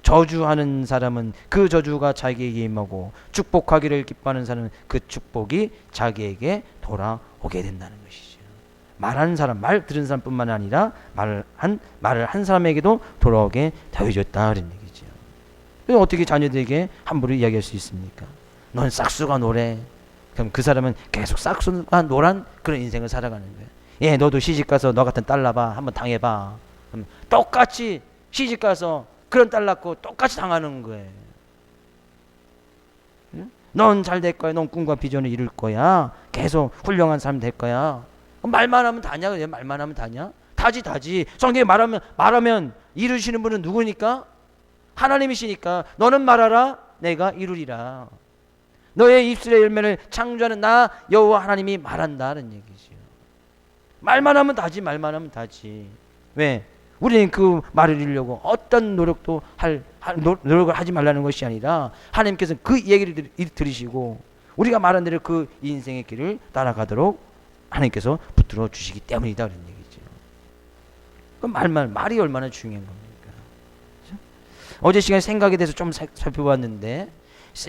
저주하는 사람은 그 저주가 자기에게 임하고, 축복하기를 기뻐하는 사람은 그 축복이 자기에게 돌아오게 된다는 것이죠. 말하는 사람, 말 들은 사람뿐만 아니라 말을 한 사람에게도 돌아오게 되어졌다 그런 얘기죠. 그럼 어떻게 자녀들에게 함부로 이야기할 수 있습니까? 넌 싹수가 노래. 그럼 그 사람은 계속 싹수가 노란 그런 인생을 살아가는 거예요. 예, 너도 시집가서 너 같은 딸 낳아봐, 한번 당해봐. 그럼 똑같이 시집가서 그런 딸 낳고 똑같이 당하는 거예요. 넌 잘 될 거야. 넌 꿈과 비전을 이룰 거야. 계속 훌륭한 사람 될 거야. 말만 하면 다냐? 그래? 말만 하면 다냐? 다지. 성경에 말하면 이루시는 분은 누구니까? 하나님이시니까. 너는 말하라. 내가 이루리라. 너의 입술의 열매를 창조하는 나 여호와 하나님이 말한다는 얘기죠. 말만 하면 다지. 왜? 우리는 그 말을 이루려고 어떤 노력도 노력을 하지 말라는 것이 아니라 하나님께서 그 얘기를 들으시고 우리가 말한 대로 그 인생의 길을 따라가도록 하나님께서 붙들어 주시기 때문이다 그런 얘기죠. 그 말이 얼마나 중요한 겁니까? 그렇죠? 어제 시간에 생각에 대해서 좀 살펴봤는데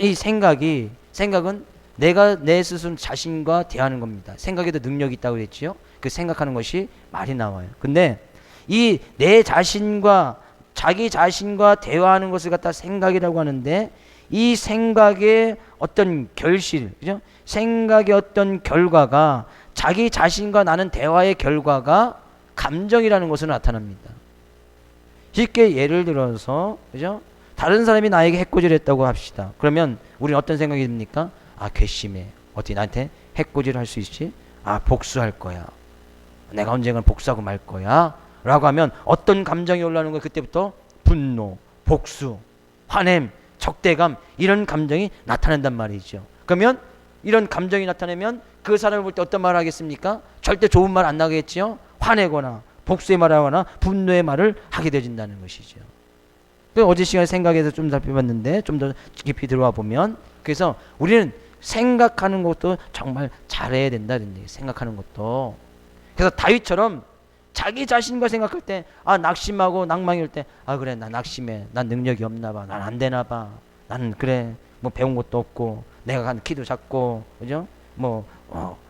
이 생각은 내가 내 스스로 자신과 대하는 겁니다. 생각에도 능력이 있다고 했지요. 그 생각하는 것이 말이 나와요. 근데 이 내 자신과 자기 자신과 대화하는 것을 갖다 생각이라고 하는데 이 생각의 어떤 결실, 그죠? 생각의 어떤 결과가 자기 자신과 나는 대화의 결과가 감정이라는 것으로 나타납니다. 쉽게 예를 들어서, 그죠? 다른 사람이 나에게 해코지를 했다고 합시다. 그러면 우리는 어떤 생각이 듭니까? 괘씸해. 어떻게 나한테 해코지를 할 수 있지? 복수할 거야. 내가 언젠간 복수하고 말 거야. 라고 하면 어떤 감정이 올라오는 거예요? 그때부터 분노, 복수, 화냄, 적대감 이런 감정이 나타난단 말이죠. 그러면 이런 감정이 나타나면 그 사람을 볼 때 어떤 말을 하겠습니까? 절대 좋은 말 안 나겠지요. 화내거나 복수의 말을 하거나 분노의 말을 하게 되어진다는 것이죠. 어제 시간에 생각에서 좀 살펴봤는데 좀 더 깊이 들어와 보면 그래서 우리는 생각하는 것도 정말 잘해야 된다는 얘기예요. 생각하는 것도. 그래서 다윗처럼 자기 자신과 생각할 때 낙심하고 낭망이 올 때 그래 나 낙심해. 난 능력이 없나 봐. 난 안 되나 봐. 난 그래 뭐 배운 것도 없고 내가 간 키도 작고 그죠?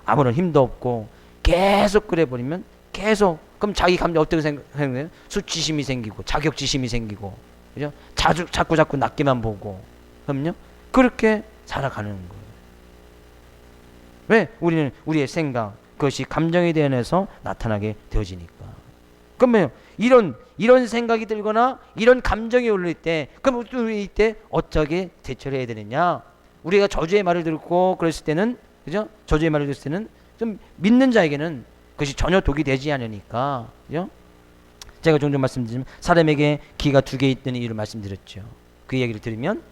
아무런 힘도 없고 계속 그래 버리면 계속 그럼 자기 감정 어떻게 생각해요? 수치심이 생기고 자격지심이 생기고 그죠? 자꾸 낮게만 보고 그럼요? 그렇게 살아가는 거예요. 왜? 우리는 우리의 생각 그것이 감정에 대해서 나타나게 되어지니까. 그러면 이런 생각이 들거나 이런 감정이 올릴 때 그럼 우리 이때 어떻게 대처를 해야 되느냐? 우리가 저주의 말을 듣고 그랬을 때는 그죠? 저주의 말을 들을 때는 좀 믿는 자에게는 그것이 전혀 독이 되지 않으니까 그죠? 제가 종종 말씀드리면 사람에게 귀가 2개 있다는 이유를 말씀드렸죠. 그 얘기를 들으면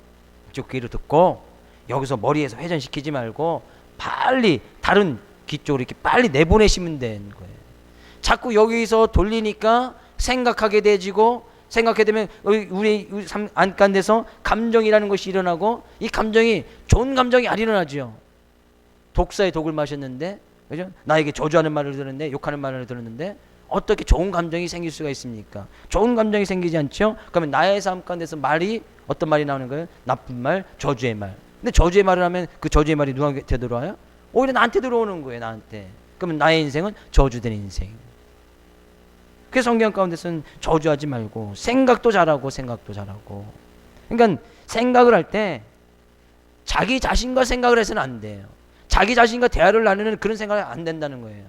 이쪽 귀로 듣고 여기서 머리에서 회전시키지 말고 빨리 다른 귀 쪽으로 이렇게 빨리 내보내시면 되는 거예요. 자꾸 여기서 돌리니까 생각하게 되지고 생각하게 되면 우리 안간데서 감정이라는 것이 일어나고 이 감정이 좋은 감정이 안 일어나죠. 독사의 독을 마셨는데 그죠? 나에게 저주하는 말을 들었는데 욕하는 말을 들었는데 어떻게 좋은 감정이 생길 수가 있습니까? 좋은 감정이 생기지 않죠? 그러면 나의 삶 가운데서 말이 어떤 말이 나오는 거예요? 나쁜 말, 저주의 말. 근데 저주의 말을 하면 그 저주의 말이 누구한테 들어와요? 오히려 나한테 들어오는 거예요. 나한테. 그러면 나의 인생은 저주된 인생. 그래서 성경 가운데서는 저주하지 말고 생각도 잘하고 그러니까 생각을 할 때 자기 자신과 생각을 해서는 안 돼요. 자기 자신과 대화를 나누는 그런 생각이 안 된다는 거예요.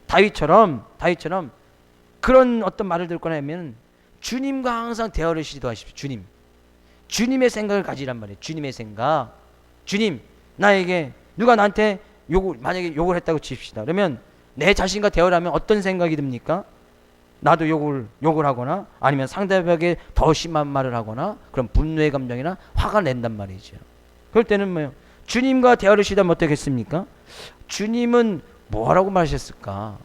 다윗처럼 그런 어떤 말을 듣거나 하면 주님과 항상 대화를 시도하십시오. 주님의 생각을 가지란 말이에요. 주님의 생각. 주님, 나에게 누가 나한테 만약에 욕을 했다고 칩시다. 그러면 내 자신과 대화를 하면 어떤 생각이 듭니까? 나도 욕을 하거나 아니면 상대방에게 더 심한 말을 하거나 그런 분노의 감정이나 화가 낸단 말이죠. 그럴 때는 뭐예요? 주님과 대화를 시도하면 어떻겠습니까? 주님은 뭐라고 말하셨을까?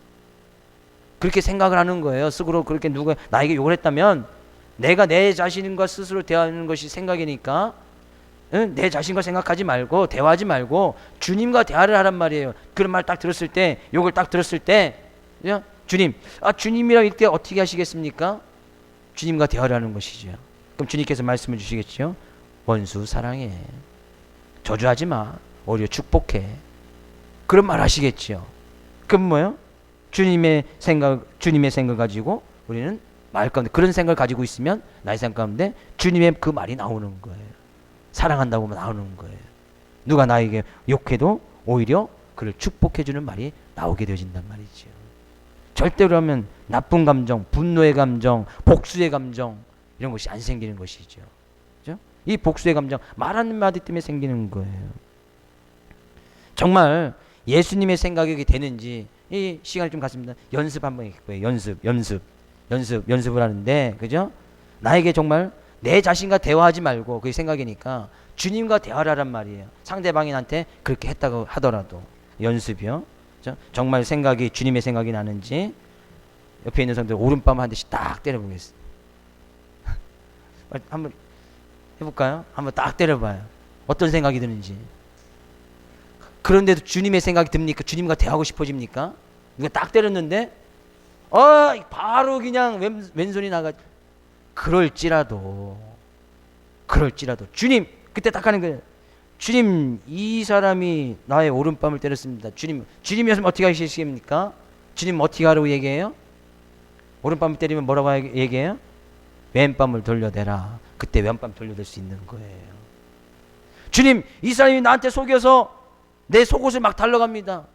그렇게 생각을 하는 거예요. 스스로 그렇게 누가 나에게 욕을 했다면 내가 내 자신과 스스로 대화하는 것이 생각이니까 내 자신과 생각하지 말고 대화하지 말고 주님과 대화를 하란 말이에요. 그런 말 딱 들었을 때 욕을 딱 들었을 때 주님 주님이랑 이때 어떻게 하시겠습니까? 주님과 대화를 하는 것이죠. 그럼 주님께서 말씀해 주시겠죠. 원수 사랑해. 저주하지 마. 오히려 축복해. 그런 말 하시겠죠. 그럼 뭐예요? 주님의 생각 가지고 우리는 말 가운데 그런 생각을 가지고 있으면 나의 생각 가운데 주님의 그 말이 나오는 거예요. 사랑한다고 나오는 거예요. 누가 나에게 욕해도 오히려 그를 축복해주는 말이 나오게 되어진단 말이죠. 절대로 하면 나쁜 감정, 분노의 감정, 복수의 감정 이런 것이 안 생기는 것이죠. 그렇죠? 이 복수의 감정 말 한마디 때문에 생기는 거예요. 정말 예수님의 생각이 되는지 이 시간이 좀 갔습니다. 연습 한번 해볼게요. 연습을 하는데, 그죠? 나에게 정말 내 자신과 대화하지 말고, 그게 생각이니까 주님과 대화를 하란 말이에요. 상대방인한테 그렇게 했다고 하더라도 연습이요. 그죠? 정말 생각이 주님의 생각이 나는지 옆에 있는 사람들 오른밤 한 대씩 딱 때려보겠습니다. 한번 해볼까요? 한번 딱 때려봐요. 어떤 생각이 드는지. 그런데도 주님의 생각이 듭니까? 주님과 대하고 싶어집니까? 누가 딱 때렸는데 바로 그냥 왼손이 나가. 그럴지라도 주님, 그때 딱 하는 거예요. 주님, 이 사람이 나의 오른밤을 때렸습니다. 주님이었으면 어떻게 하시겠습니까? 주님 어떻게 하라고 얘기해요? 오른밤을 때리면 뭐라고 얘기해요? 왼밤을 돌려대라. 그때 왼밤 돌려댈 수 있는 거예요. 주님, 이 사람이 나한테 속여서 내 속옷을 막 달러갑니다.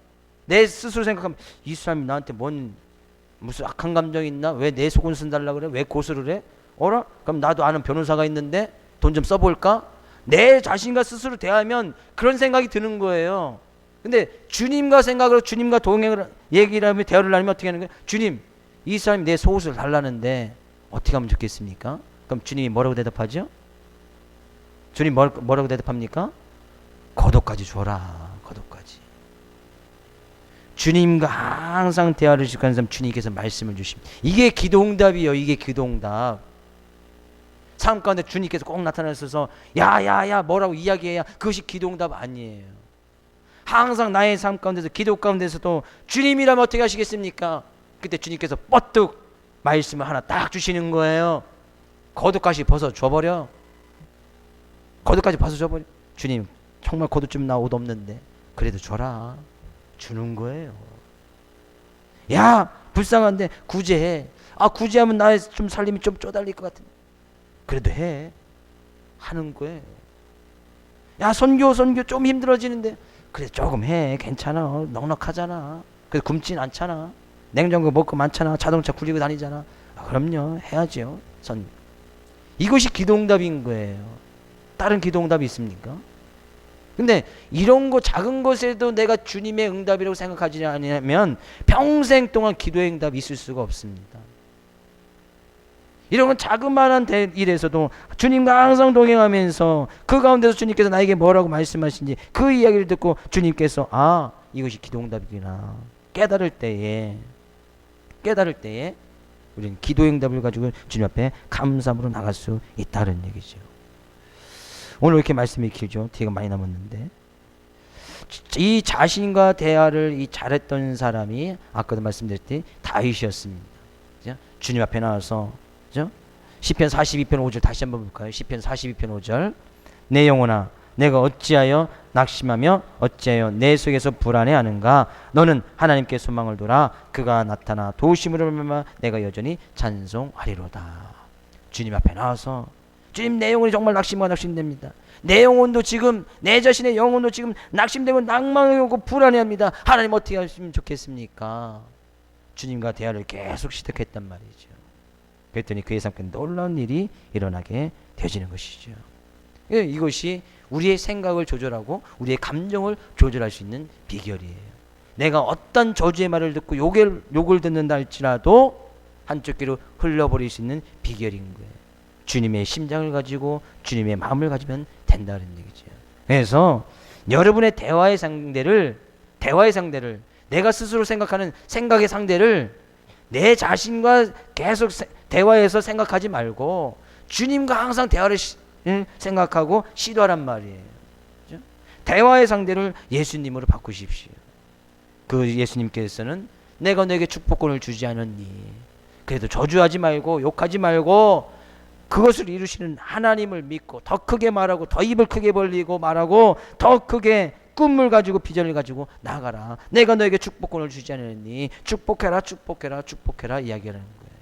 내 스스로 생각하면 이 사람이 나한테 무슨 악한 감정이 있나? 왜 내 속옷을 달라고 그래? 왜 고소를 해? 어라? 그럼 나도 아는 변호사가 있는데 돈 좀 써볼까? 내 자신과 스스로 대하면 그런 생각이 드는 거예요. 근데 주님과 생각으로 주님과 동행을 얘기를 하면 대화를 하면 어떻게 하는 거예요? 주님, 이 사람이 내 속옷을 달라는데 어떻게 하면 좋겠습니까? 그럼 주님이 뭐라고 대답하죠? 주님 뭐라고 대답합니까? 겉옷까지 줘라. 겉옷까지. 주님과 항상 대화를 시작하는 사람 주님께서 말씀을 주십니다. 이게 기도응답이에요. 이게 기도응답. 삶 가운데 주님께서 꼭 나타나셔서 야야야 뭐라고 이야기해야 그것이 기도응답 아니에요. 항상 나의 삶 가운데서 기도 가운데서도 주님이라면 어떻게 하시겠습니까? 그때 주님께서 뻗뜩 말씀을 하나 딱 주시는 거예요. 겉옷까지 벗어 줘버려. 겉옷까지 벗어 줘버려. 주님 정말 겉옷 좀 나 옷 없는데 그래도 줘라. 주는 거예요. 야 불쌍한데 구제해. 구제하면 나의 좀 살림이 좀 쪼달릴 것 같은데 그래도 해. 하는 거예요. 야 선교 좀 힘들어지는데 그래 조금 해. 괜찮아. 넉넉하잖아. 그래 굶진 않잖아. 냉장고 먹고 많잖아. 자동차 굴리고 다니잖아. 그럼요. 해야죠. 이것이 기도응답인 거예요. 다른 기도응답이 있습니까? 근데 이런 거 작은 것에도 내가 주님의 응답이라고 생각하지 않으면 평생 동안 기도의 응답이 있을 수가 없습니다. 이런 건 자그마한 일에서도 주님과 항상 동행하면서 그 가운데서 주님께서 나에게 뭐라고 말씀하신지 그 이야기를 듣고 주님께서 이것이 기도응답이구나 깨달을 때에 우리는 기도의 응답을 가지고 주님 앞에 감사함으로 나갈 수 있다는 얘기죠. 오늘 왜 이렇게 말씀이 길죠? 뒤가 많이 남았는데 이 자신과 대화를 잘했던 사람이 아까도 말씀드렸듯이 다윗이었습니다. 그죠? 주님 앞에 나와서 그죠? 시편 42편 5절 다시 한번 볼까요? 시편 42편 5절 내 영혼아 내가 어찌하여 낙심하며 어찌하여 내 속에서 불안해하는가? 너는 하나님께 소망을 둬라. 그가 나타나 도우심으로 말미암아 내가 여전히 찬송하리로다. 주님 앞에 나와서 주님 내 영혼이 정말 낙심됩니다. 내 영혼도 지금 내 자신의 영혼도 지금 낙심되고 낭망이 오고 불안해합니다. 하나님 어떻게 하시면 좋겠습니까? 주님과 대화를 계속 시작했단 말이죠. 그랬더니 그의 삶에 놀라운 일이 일어나게 되어지는 것이죠. 이것이 우리의 생각을 조절하고 우리의 감정을 조절할 수 있는 비결이에요. 내가 어떤 저주의 말을 듣고 욕을 듣는다 할지라도 한쪽 귀로 흘려버릴 수 있는 비결인 거예요. 주님의 심장을 가지고 주님의 마음을 가지면 된다는 얘기죠. 그래서 여러분의 대화의 상대를 내가 스스로 생각하는 생각의 상대를 내 자신과 계속 대화해서 생각하지 말고 주님과 항상 대화를 생각하고 시도하란 말이에요. 그렇죠? 대화의 상대를 예수님으로 바꾸십시오. 그 예수님께서는 내가 너에게 축복권을 주지 않았니? 그래도 저주하지 말고 욕하지 말고 그것을 이루시는 하나님을 믿고 더 크게 말하고 더 입을 크게 벌리고 말하고 더 크게 꿈을 가지고 비전을 가지고 나가라. 내가 너에게 축복권을 주지 않았니? 축복해라 이야기하는 거예요.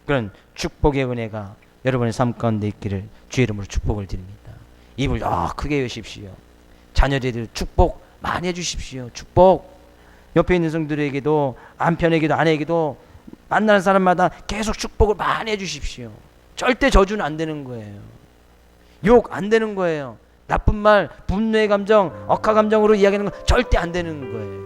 그런 축복의 은혜가 여러분의 삶 가운데 있기를 주의 이름으로 축복을 드립니다. 입을 크게 여십시오. 자녀들에게 축복 많이 해주십시오. 축복. 옆에 있는 성들에게도 남편에게도 아내에게도 만나는 사람마다 계속 축복을 많이 해주십시오. 절대 저주는 안 되는 거예요. 욕 안 되는 거예요. 나쁜 말, 분노의 감정, 억하 감정으로 이야기하는 건 절대 안 되는 거예요.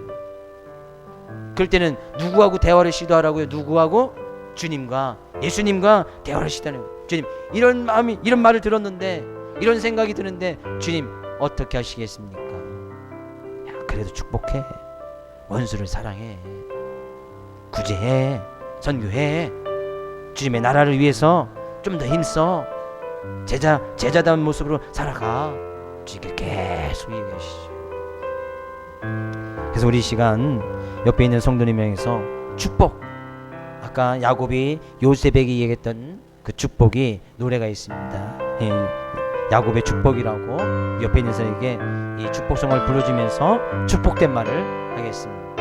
그럴 때는 누구하고 대화를 시도하라고요? 누구하고? 주님과, 예수님과 대화를 시도하는 거예요. 주님, 이런 마음이, 이런 말을 들었는데, 이런 생각이 드는데 주님 어떻게 하시겠습니까? 야, 그래도 축복해. 원수를 사랑해. 구제해. 선교해. 주님의 나라를 위해서 좀 더 힘써. 제자다운 모습으로 살아가. 주님께 계속 얘기하시죠. 그래서 우리 시간 옆에 있는 성도님 향해서 축복, 아까 야곱이 요셉에게 얘기했던 그 축복이 노래가 있습니다. 야곱의 축복이라고 옆에 있는 사람에게 이 축복성을 불러주면서 축복된 말을 하겠습니다.